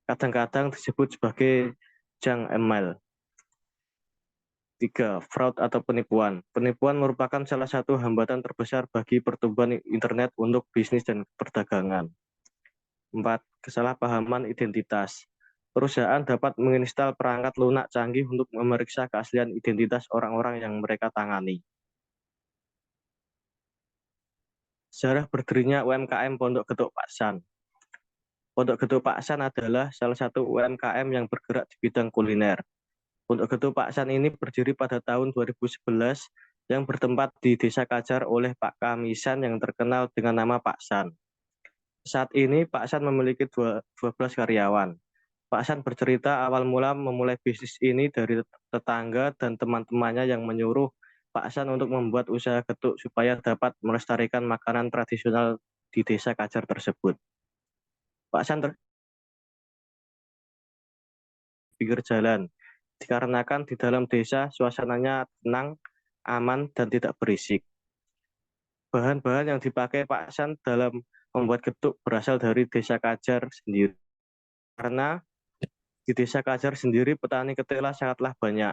Speaker 7: Kadang-kadang disebut sebagai junk email. 3. Fraud atau penipuan. Penipuan merupakan salah satu hambatan terbesar bagi pertumbuhan internet untuk bisnis dan perdagangan. 4. Kesalahpahaman identitas. Perusahaan dapat menginstal perangkat lunak canggih untuk memeriksa keaslian identitas orang-orang yang mereka tangani. Sejarah berdirinya UMKM Pondok Getuk Paksan. Pondok Getuk Paksan adalah salah satu UMKM yang bergerak di bidang kuliner. Pondok Getuk Paksan ini berdiri pada tahun 2011 yang bertempat di Desa Kajar oleh Pak Kamisan yang terkenal dengan nama Paksan. Saat ini Paksan memiliki 12 karyawan. Paksan bercerita awal mula memulai bisnis ini dari tetangga dan teman-temannya yang menyuruh Paksan untuk membuat usaha getuk supaya dapat melestarikan makanan tradisional di Desa Kajar tersebut. Paksan pinggir jalan, dikarenakan di dalam desa suasananya tenang, aman, dan tidak berisik. Bahan-bahan yang dipakai Paksan dalam membuat getuk berasal dari Desa Kajar sendiri. Karena di Desa Kajar sendiri petani ketela sangatlah banyak.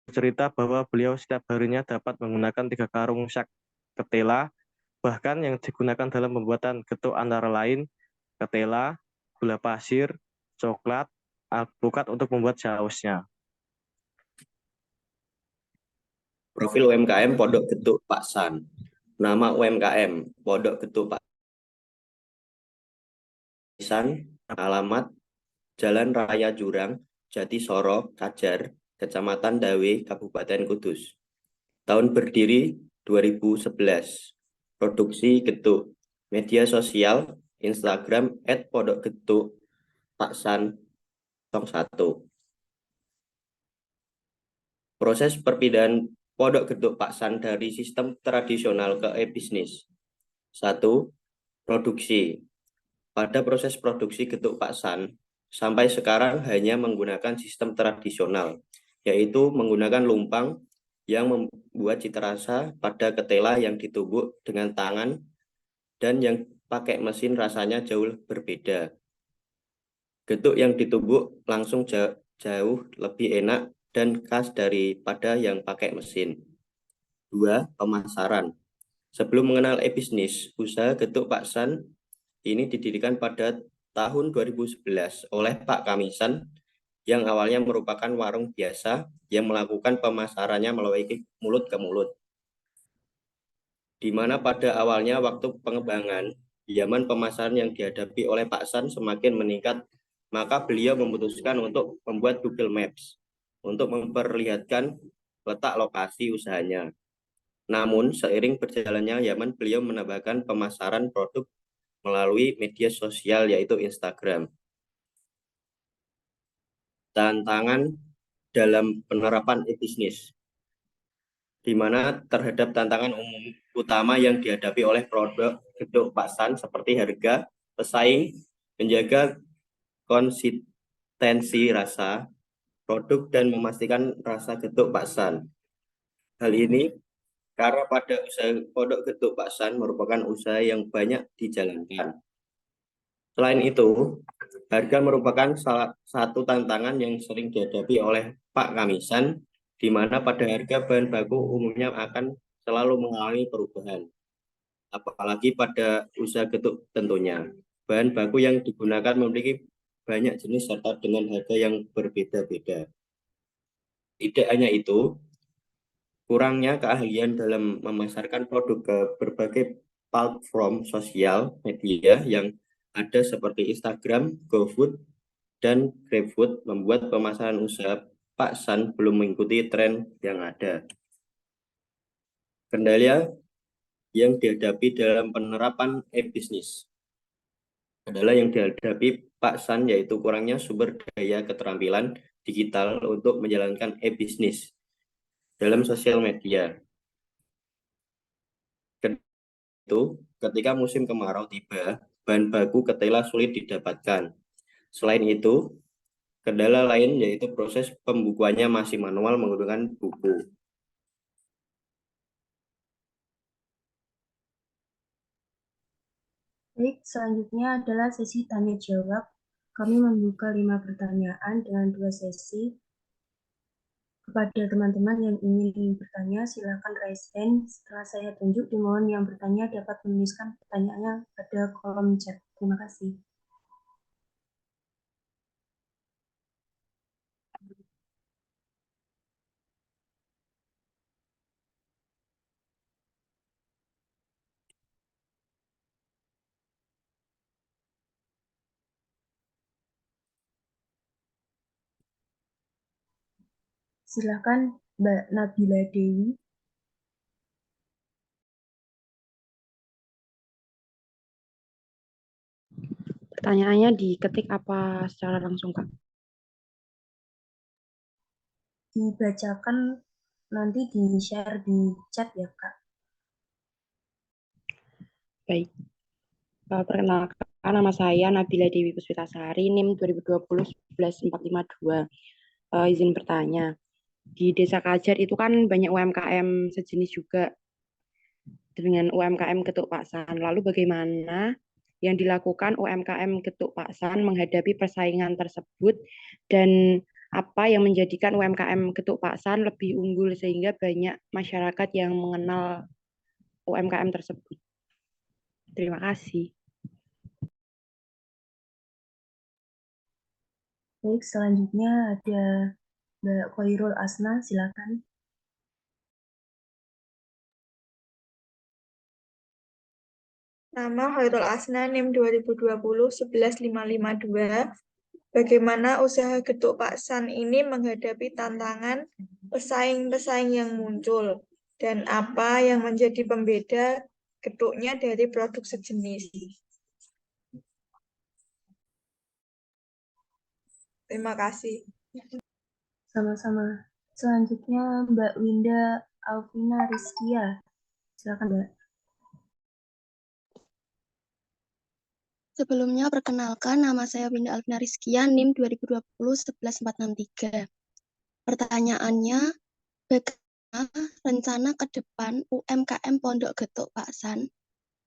Speaker 7: Cerita bahwa beliau setiap harinya dapat menggunakan 3 karung sak ketela, bahkan yang digunakan dalam pembuatan getuk antara lain ketela, gula pasir, coklat, alpukat untuk membuat sausnya.
Speaker 4: Profil UMKM Pondok Getuk Paksan. Nama UMKM Pondok Getuk Paksan. Alamat Jalan Raya Jurang, Jatisoro, Kajar, Kecamatan Dawe, Kabupaten Kudus. Tahun berdiri 2011. Produksi getuk. Media sosial Instagram @pondokgetukpaksan 01. Proses perpindahan Pondok Getuk Paksan dari sistem tradisional ke e-bisnis. 1. Produksi. Pada proses produksi getuk Paksan, sampai sekarang hanya menggunakan sistem tradisional, yaitu menggunakan lumpang yang membuat cita rasa pada ketela yang ditumbuk dengan tangan dan yang pakai mesin rasanya jauh berbeda. Getuk yang ditumbuk langsung jauh lebih enak dan khas daripada yang pakai mesin. 2. Pemasaran. Sebelum mengenal e-bisnis, usaha getuk Paksan ini didirikan pada tahun 2011 oleh Pak Kamisan yang awalnya merupakan warung biasa yang melakukan pemasarannya melalui mulut ke mulut. Di mana pada awalnya waktu pengembangan, zaman pemasaran yang dihadapi oleh Paksan semakin meningkat, maka beliau memutuskan untuk membuat Google Maps untuk memperlihatkan letak lokasi usahanya. Namun, seiring berjalannya zaman, beliau menambahkan pemasaran produk melalui media sosial yaitu Instagram. Tantangan dalam penerapan e-bisnis, di mana terhadap tantangan umum utama yang dihadapi oleh produk gedung paksan seperti harga, pesaing, menjaga konsistensi rasa produk dan memastikan rasa getuk paksan. Hal ini karena pada usaha pondok getuk paksan merupakan usaha yang banyak dijalankan. Selain itu, harga merupakan salah satu tantangan yang sering dihadapi oleh Pak Kamisan, di mana pada harga bahan baku umumnya akan selalu mengalami perubahan. Apalagi pada usaha getuk tentunya. Bahan baku yang digunakan memiliki banyak jenis serta dengan harga yang berbeda-beda. Tidak hanya itu, kurangnya keahlian dalam memasarkan produk ke berbagai platform sosial media yang ada seperti Instagram, GoFood, dan GrabFood membuat pemasaran usaha paksan belum mengikuti tren yang ada. Kendala yang dihadapi dalam penerapan e-bisnis adalah yang dihadapi paksan yaitu kurangnya sumber daya keterampilan digital untuk menjalankan e-bisnis dalam sosial media. Itu ketika musim kemarau tiba, bahan baku ketela sulit didapatkan. Selain itu, kendala lain yaitu proses pembukuannya masih manual menggunakan buku.
Speaker 2: Baik, selanjutnya adalah sesi tanya jawab. Kami membuka 5 pertanyaan dengan 2 sesi. Kepada teman-teman yang ingin bertanya, silakan raise hand. Setelah saya tunjuk, dimohon yang bertanya dapat menuliskan pertanyaannya pada kolom chat. Terima kasih. Silakan Mbak Nabila Dewi.
Speaker 8: Pertanyaannya diketik apa secara langsung, Kak?
Speaker 2: Dibacakan nanti di-share di chat ya, Kak.
Speaker 8: Baik. Perkenalkan, nama saya Nabila Dewi Puspitasari, NIM 2020-11452. Izin bertanya, di Desa Kajar itu kan banyak UMKM sejenis juga dengan UMKM Getuk Paksan. Lalu bagaimana yang dilakukan UMKM Getuk Paksan menghadapi persaingan tersebut dan apa yang menjadikan UMKM Getuk Paksan lebih unggul sehingga banyak masyarakat yang mengenal UMKM tersebut? Terima kasih.
Speaker 2: Baik, selanjutnya ada Mbak Khairul Asna, silakan.
Speaker 9: Nama Khairul Asna, NIM 2020-11552. Bagaimana usaha getuk paksan ini menghadapi tantangan pesaing-pesaing yang muncul dan apa yang menjadi pembeda getuknya dari produk sejenis. Terima kasih.
Speaker 2: Sama-sama. Selanjutnya Mbak Winda Alvina Rizkia. Silakan, Mbak.
Speaker 10: Sebelumnya perkenalkan, nama saya Winda Alvina Rizkia, NIM 2020-11463. Pertanyaannya, bagaimana rencana ke depan UMKM Pondok Getuk Paksan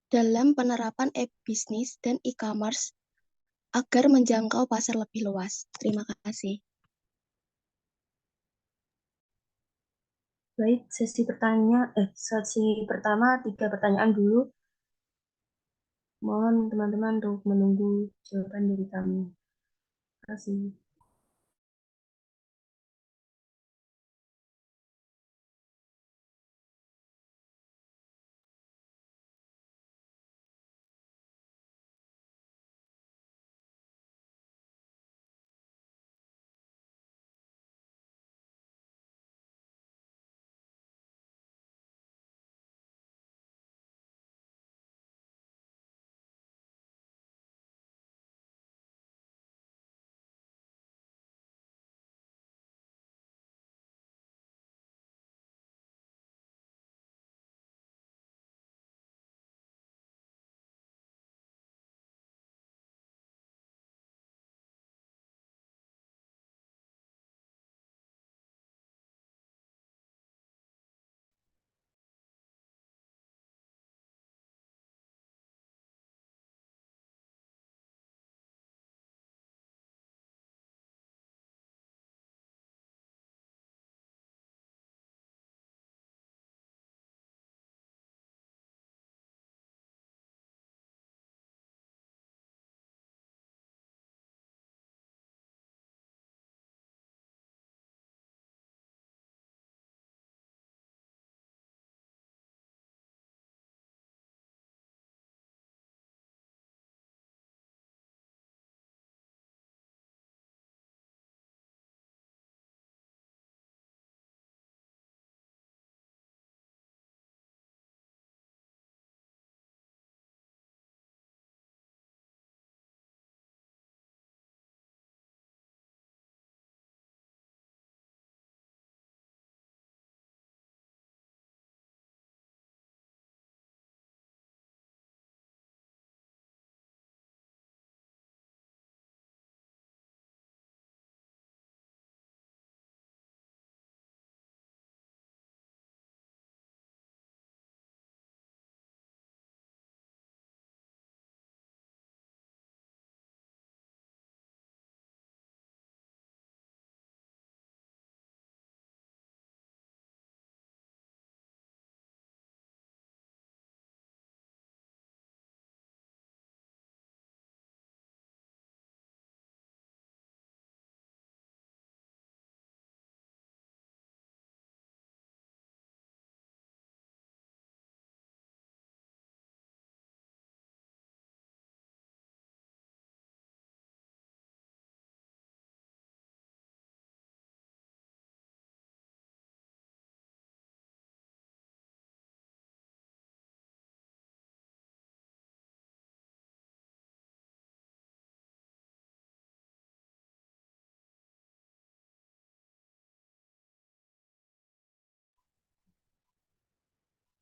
Speaker 10: dalam penerapan e-bisnis dan e-commerce agar menjangkau pasar lebih luas? Terima kasih.
Speaker 2: Baik, sesi pertama 3 pertanyaan dulu. Mohon teman-teman untuk menunggu jawaban dari kami. Terima kasih.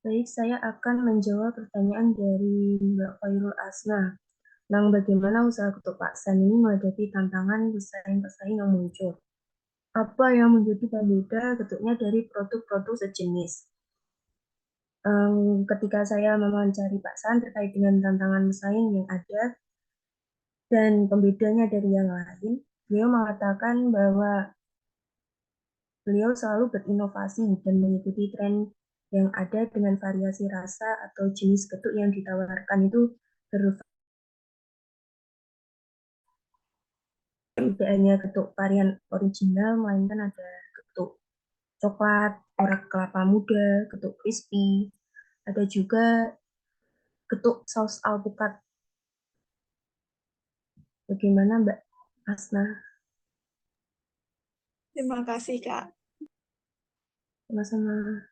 Speaker 2: Baik, saya akan menjawab pertanyaan dari Mbak Khairul Asna tentang bagaimana usaha ketuk paksan ini menghadapi tantangan pesaing-pesaing yang muncul. Apa yang menjadi pembeda ketuknya dari produk-produk sejenis? Ketika saya mewawancari Pak San terkait dengan tantangan pesaing yang ada dan pembedanya dari yang lain, beliau mengatakan bahwa beliau selalu berinovasi dan mengikuti tren yang ada dengan variasi rasa atau jenis ketuk yang ditawarkan itu tidak hanya ketuk varian original, melainkan ada ketuk coklat, orek kelapa muda, ketuk crispy, ada juga ketuk saus alpukat. Bagaimana Mbak Asna?
Speaker 9: Terima kasih, Kak.
Speaker 2: Sama-sama.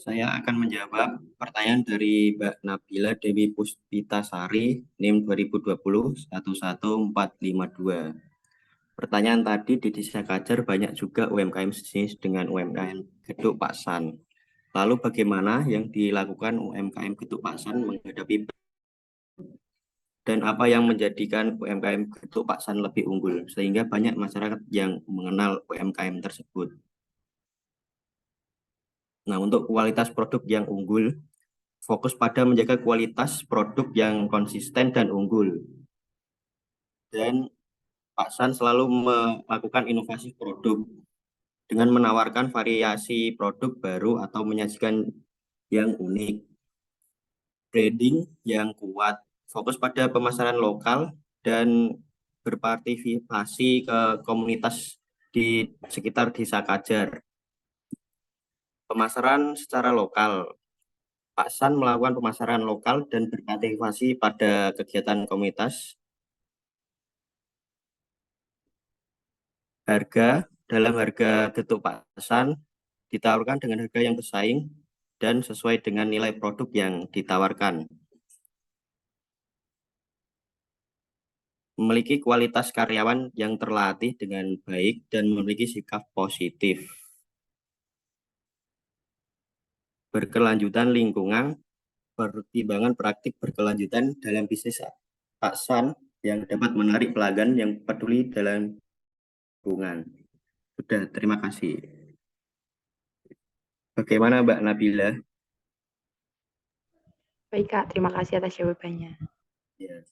Speaker 4: Saya akan menjawab pertanyaan dari Mbak Nabila Dewi Puspitasari, NIM 2020-11452. Pertanyaan tadi di Desa Kajar banyak juga UMKM sejenis dengan UMKM Geduk Paksan. Lalu bagaimana yang dilakukan UMKM Geduk Paksan menghadapi dan apa yang menjadikan UMKM Geduk Paksan lebih unggul sehingga banyak masyarakat yang mengenal UMKM tersebut. Nah, untuk kualitas produk yang unggul, fokus pada menjaga kualitas produk yang konsisten dan unggul. Dan Pak San selalu melakukan inovasi produk dengan menawarkan variasi produk baru atau menyajikan yang unik. Branding yang kuat, fokus pada pemasaran lokal dan berpartisipasi ke komunitas di sekitar Desa Kajar. Pemasaran secara lokal, Pak San melakukan pemasaran lokal dan berpartisipasi pada kegiatan komunitas. Dalam harga getuk Pak San ditawarkan dengan harga yang bersaing dan sesuai dengan nilai produk yang ditawarkan. Memiliki kualitas karyawan yang terlatih dengan baik dan memiliki sikap positif. Berkelanjutan lingkungan, pertimbangan praktik berkelanjutan dalam bisnis Pak San yang dapat menarik pelanggan yang peduli dalam lingkungan. Sudah, terima kasih. Bagaimana Mbak Nabila?
Speaker 8: Baik, Kak. Terima kasih atas jawabannya.
Speaker 4: Ya.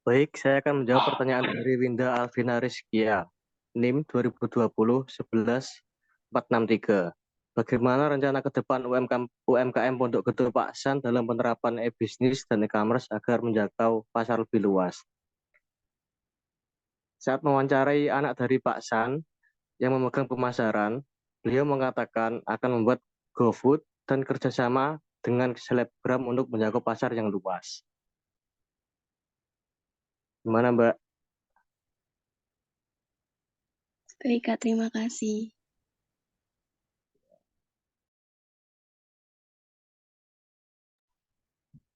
Speaker 7: Baik, saya akan menjawab pertanyaan dari Winda Alvina Rizkia, NIM 2020-11-463. Bagaimana rencana ke depan UMKM Pondok Gede Paksan dalam penerapan e-bisnis dan e-commerce agar menjangkau pasar lebih luas? Saat mewawancarai anak dari Paksan yang memegang pemasaran, beliau mengatakan akan membuat GoFood dan kerjasama dengan selebgram untuk menjangkau pasar yang luas. Gimana, Mbak?
Speaker 10: Baik, Kak, terima kasih.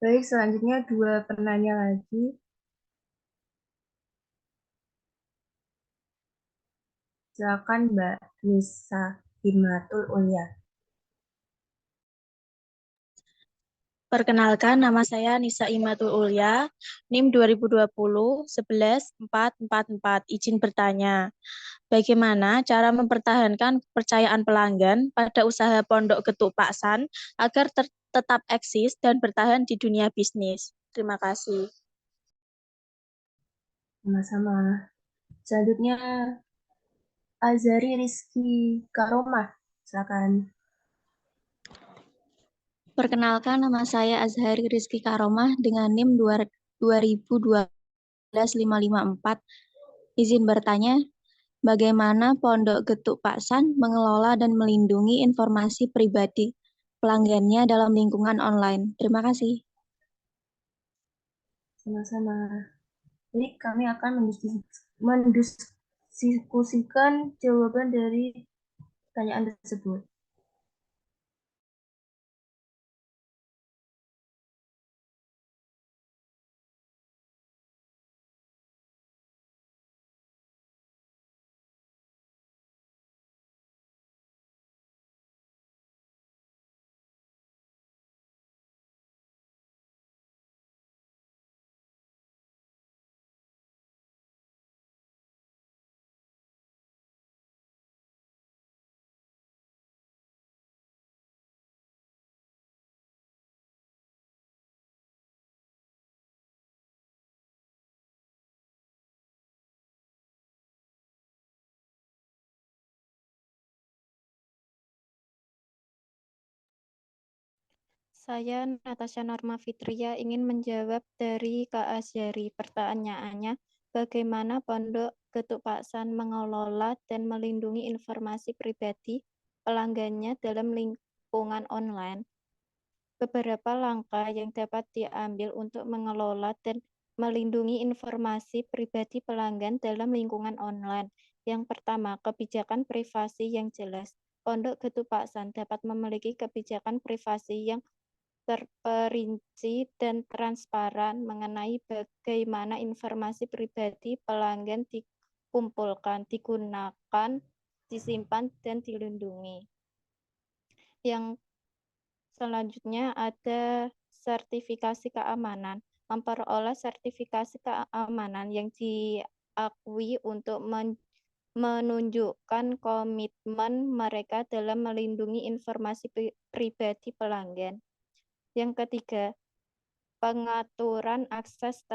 Speaker 2: Baik, selanjutnya dua penanya lagi. Silakan Mbak Nisa Himatul Ulya.
Speaker 11: Perkenalkan, nama saya Nisa Imatul Ulya, NIM 2020-11-444. Izin bertanya, bagaimana cara mempertahankan kepercayaan pelanggan pada usaha Pondok Getuk Paksan agar tetap eksis dan bertahan di dunia bisnis? Terima kasih.
Speaker 2: Sama-sama. Selanjutnya Azari Rizky Karomah. Silakan.
Speaker 11: Perkenalkan, nama saya Azhari Rizky Karomah dengan NIM 2012-554. Izin bertanya, bagaimana Pondok Getuk Paksan mengelola dan melindungi informasi pribadi pelanggannya dalam lingkungan online? Terima kasih.
Speaker 2: Sama-sama. Jadi kami akan mendiskusikan jawaban dari pertanyaan tersebut.
Speaker 6: Saya Natasha Norma Fitria ingin menjawab dari Kak Asyari. Pertanyaannya, bagaimana Pondok Getuk Paksan mengelola dan melindungi informasi pribadi pelanggannya dalam lingkungan online? Beberapa langkah yang dapat diambil untuk mengelola dan melindungi informasi pribadi pelanggan dalam lingkungan online. Yang pertama, kebijakan privasi yang jelas. Pondok Getuk Paksan dapat memiliki kebijakan privasi yang terperinci dan transparan mengenai bagaimana informasi pribadi pelanggan dikumpulkan, digunakan, disimpan, dan dilindungi. Yang selanjutnya ada sertifikasi keamanan. Memperoleh sertifikasi keamanan yang diakui untuk menunjukkan komitmen mereka dalam melindungi informasi pribadi pelanggan. Yang ketiga, pengaturan akses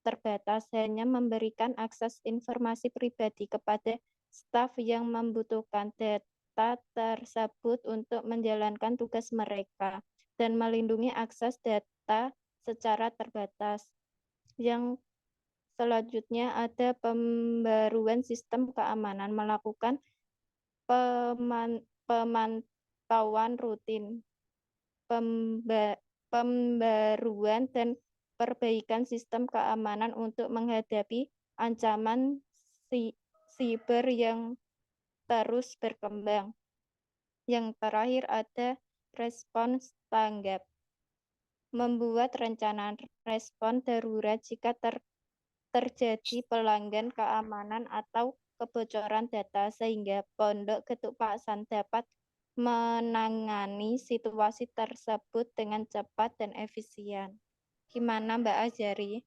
Speaker 6: terbatas hanya memberikan akses informasi pribadi kepada staf yang membutuhkan data tersebut untuk menjalankan tugas mereka dan melindungi akses data secara terbatas. Yang selanjutnya ada pembaruan sistem keamanan, melakukan pemantauan rutin, pembaruan dan perbaikan sistem keamanan untuk menghadapi ancaman siber yang terus berkembang. Yang terakhir ada respons tanggap. Membuat rencana respon darurat jika terjadi pelanggaran keamanan atau kebocoran data sehingga Pondok Getuk Paksan dapat menangani situasi tersebut dengan cepat dan efisien. Gimana Mbak Azari?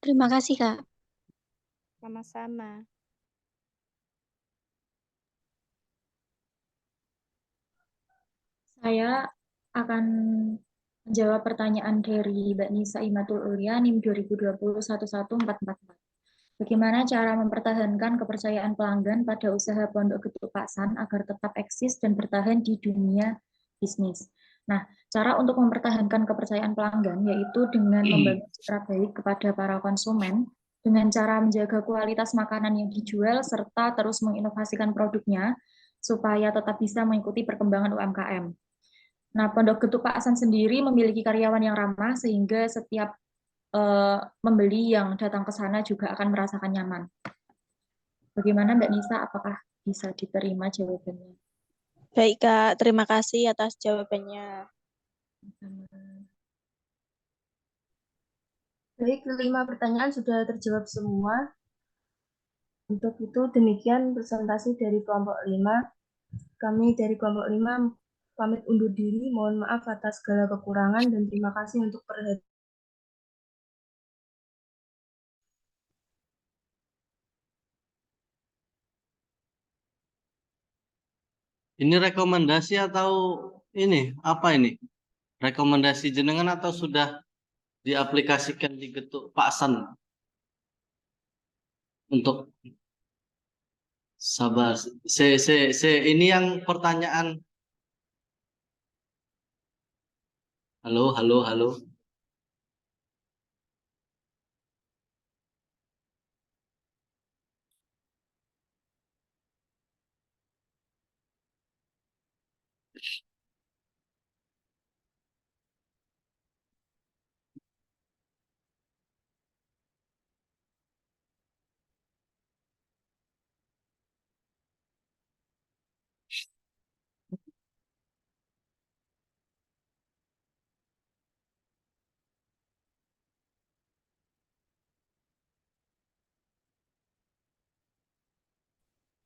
Speaker 11: Terima kasih, Kak.
Speaker 6: Sama-sama.
Speaker 5: Saya akan Menjawab pertanyaan dari Mbak Nisa Imatul Ulia, NIM 2020 11444. Bagaimana cara mempertahankan kepercayaan pelanggan pada usaha Pondok Getuk Paksan agar tetap eksis dan bertahan di dunia bisnis? Nah, cara untuk mempertahankan kepercayaan pelanggan yaitu dengan membangun citra baik kepada para konsumen, dengan cara menjaga kualitas makanan yang dijual, serta terus menginovasikan produknya, supaya tetap bisa mengikuti perkembangan UMKM. Nah, Pondok Getuk Paksan sendiri memiliki karyawan yang ramah, sehingga setiap membeli yang datang ke sana juga akan merasakan nyaman. Bagaimana Mbak Nisa, apakah bisa diterima jawabannya?
Speaker 11: Baik, Kak. Terima kasih atas jawabannya.
Speaker 2: Baik, 5 pertanyaan sudah terjawab semua. Untuk itu demikian presentasi dari kelompok 5. Kami dari kelompok 5 pamit undur diri. Mohon maaf atas segala kekurangan dan terima kasih untuk perhatian.
Speaker 1: Ini rekomendasi atau ini apa ini? Rekomendasi jenengan atau sudah diaplikasikan di Getuk Paksan? Untuk sabar, ini yang pertanyaan. Halo, halo, halo.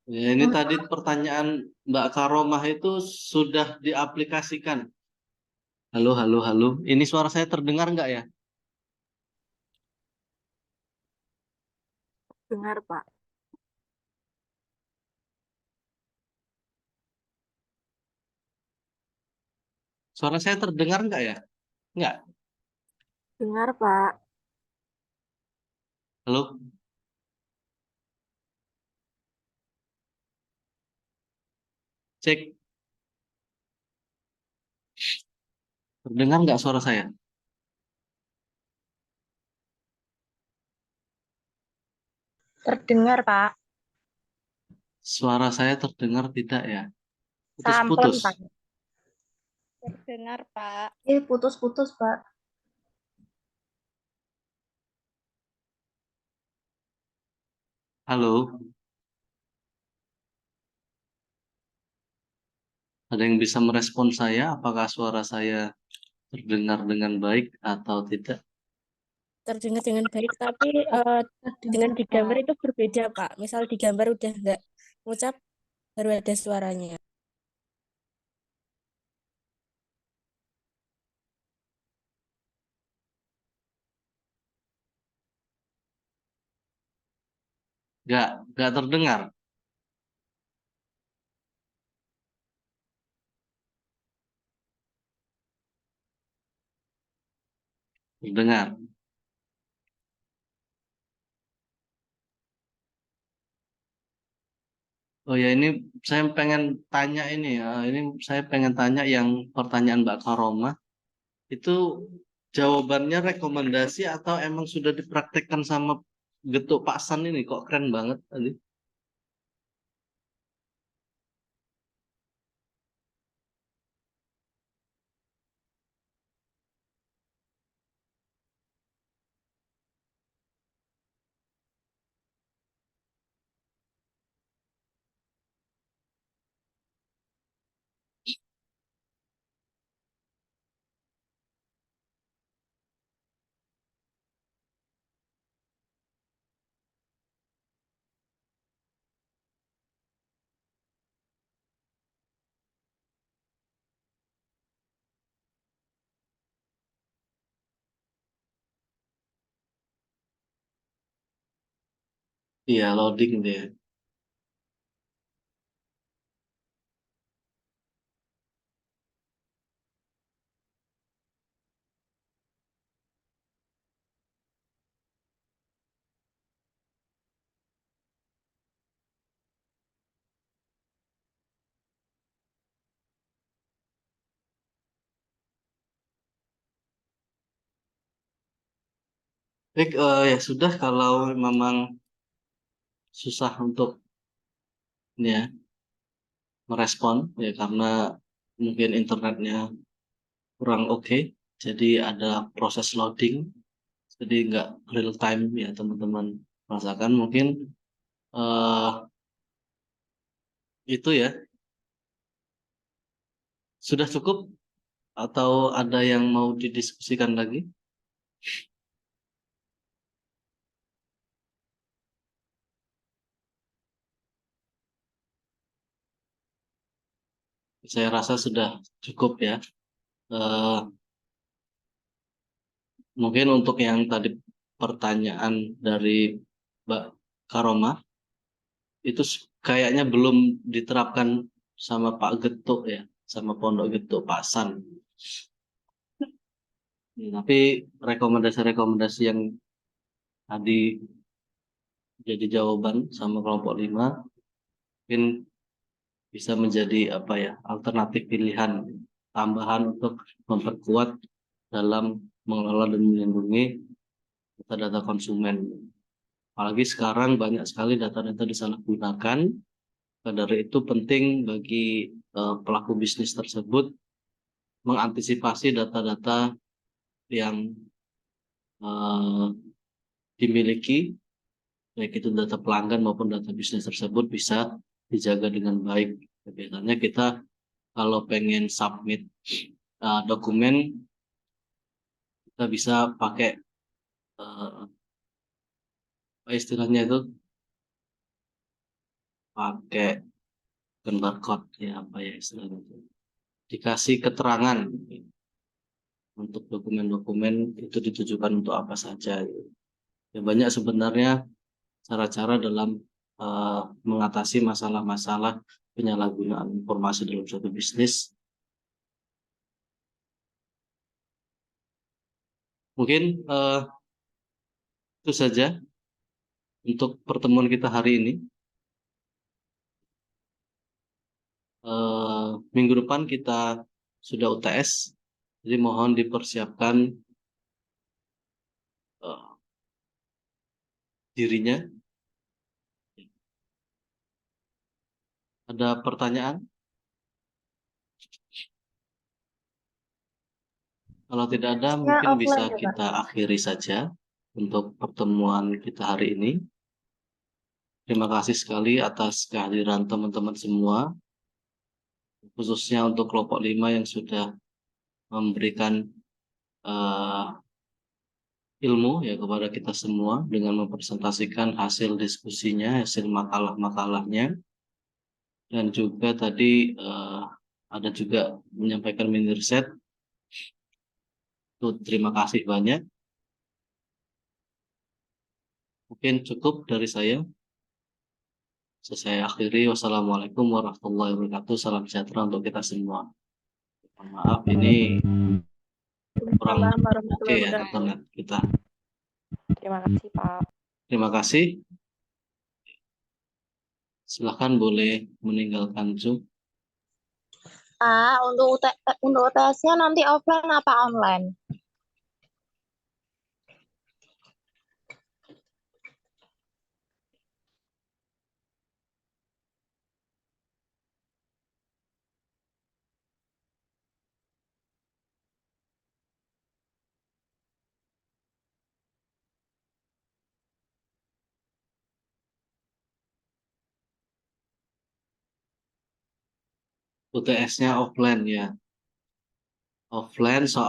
Speaker 1: Ya, ini tadi pertanyaan Mbak Karomah itu sudah diaplikasikan. Halo, halo, halo. Ini suara saya terdengar nggak ya?
Speaker 3: Dengar, Pak.
Speaker 1: Suara saya terdengar nggak ya? Nggak.
Speaker 3: Dengar, Pak.
Speaker 1: Halo. Cek. Terdengar nggak suara saya?
Speaker 11: Terdengar, Pak.
Speaker 1: Suara saya terdengar tidak ya?
Speaker 11: Sampun,
Speaker 1: Putus-putus.
Speaker 11: Pak.
Speaker 6: Terdengar, Pak.
Speaker 2: Putus-putus, Pak.
Speaker 1: Halo. Ada yang bisa merespon saya? Apakah suara saya terdengar dengan baik atau tidak?
Speaker 12: Terdengar dengan baik, tapi dengan di gambar itu berbeda, Pak. Misal di gambar udah nggak ngucap, baru ada suaranya.
Speaker 1: Nggak terdengar. Terdengar. Oh ya, ini saya pengen tanya ini ya. Ini saya pengen tanya yang pertanyaan Mbak Karoma. Itu jawabannya rekomendasi atau emang sudah dipraktekkan sama Getuk Paksan ini? Kok keren banget tadi. Iya, loading dia. Baik, ya sudah kalau memang susah untuk ya merespon ya karena mungkin internetnya kurang oke, jadi ada proses loading, jadi nggak real time ya teman-teman rasakan mungkin eh itu ya sudah cukup atau ada yang mau didiskusikan lagi? Saya rasa sudah cukup ya. Eh, Mungkin untuk yang tadi pertanyaan dari Mbak Karoma itu kayaknya belum diterapkan sama Pak Getuk ya, sama Pondok Getuk Pak San. Tapi rekomendasi-rekomendasi yang tadi jadi jawaban sama kelompok 5 mungkin bisa menjadi apa ya alternatif pilihan tambahan untuk memperkuat dalam mengelola dan melindungi data-data konsumen. Apalagi sekarang banyak sekali data-data disalahgunakan. Dari itu penting bagi pelaku bisnis tersebut mengantisipasi data-data yang dimiliki, baik itu data pelanggan maupun data bisnis tersebut bisa dijaga dengan baik. Biasanya kita kalau pengen submit dokumen, kita bisa pakai apa istilahnya itu pakai barcode ya apa ya istilahnya itu. Dikasih keterangan untuk dokumen-dokumen itu ditujukan untuk apa saja. Ya, banyak sebenarnya cara-cara dalam mengatasi masalah-masalah penyalahgunaan informasi dalam suatu bisnis. Mungkin itu saja untuk pertemuan kita hari ini. Minggu depan kita sudah UTS, jadi mohon dipersiapkan dirinya. Ada pertanyaan? Kalau tidak ada, mungkin bisa kita akhiri saja untuk pertemuan kita hari ini. Terima kasih sekali atas kehadiran teman-teman semua, khususnya untuk kelompok 5 yang sudah memberikan ilmu ya kepada kita semua dengan mempresentasikan hasil diskusinya, hasil makalah-makalahnya, dan juga tadi ada juga menyampaikan mini riset. Terima kasih banyak. Mungkin cukup dari saya. Saya akhiri. Wassalamualaikum warahmatullahi wabarakatuh. Salam sejahtera untuk kita semua. Maaf ini kurang oke ya internet kita.
Speaker 13: Terima kasih Pak.
Speaker 1: Terima kasih. Silakan boleh meninggalkan Zoom.
Speaker 11: Untuk UTS-nya nanti offline apa online?
Speaker 1: UTS-nya offline ya. Offline soal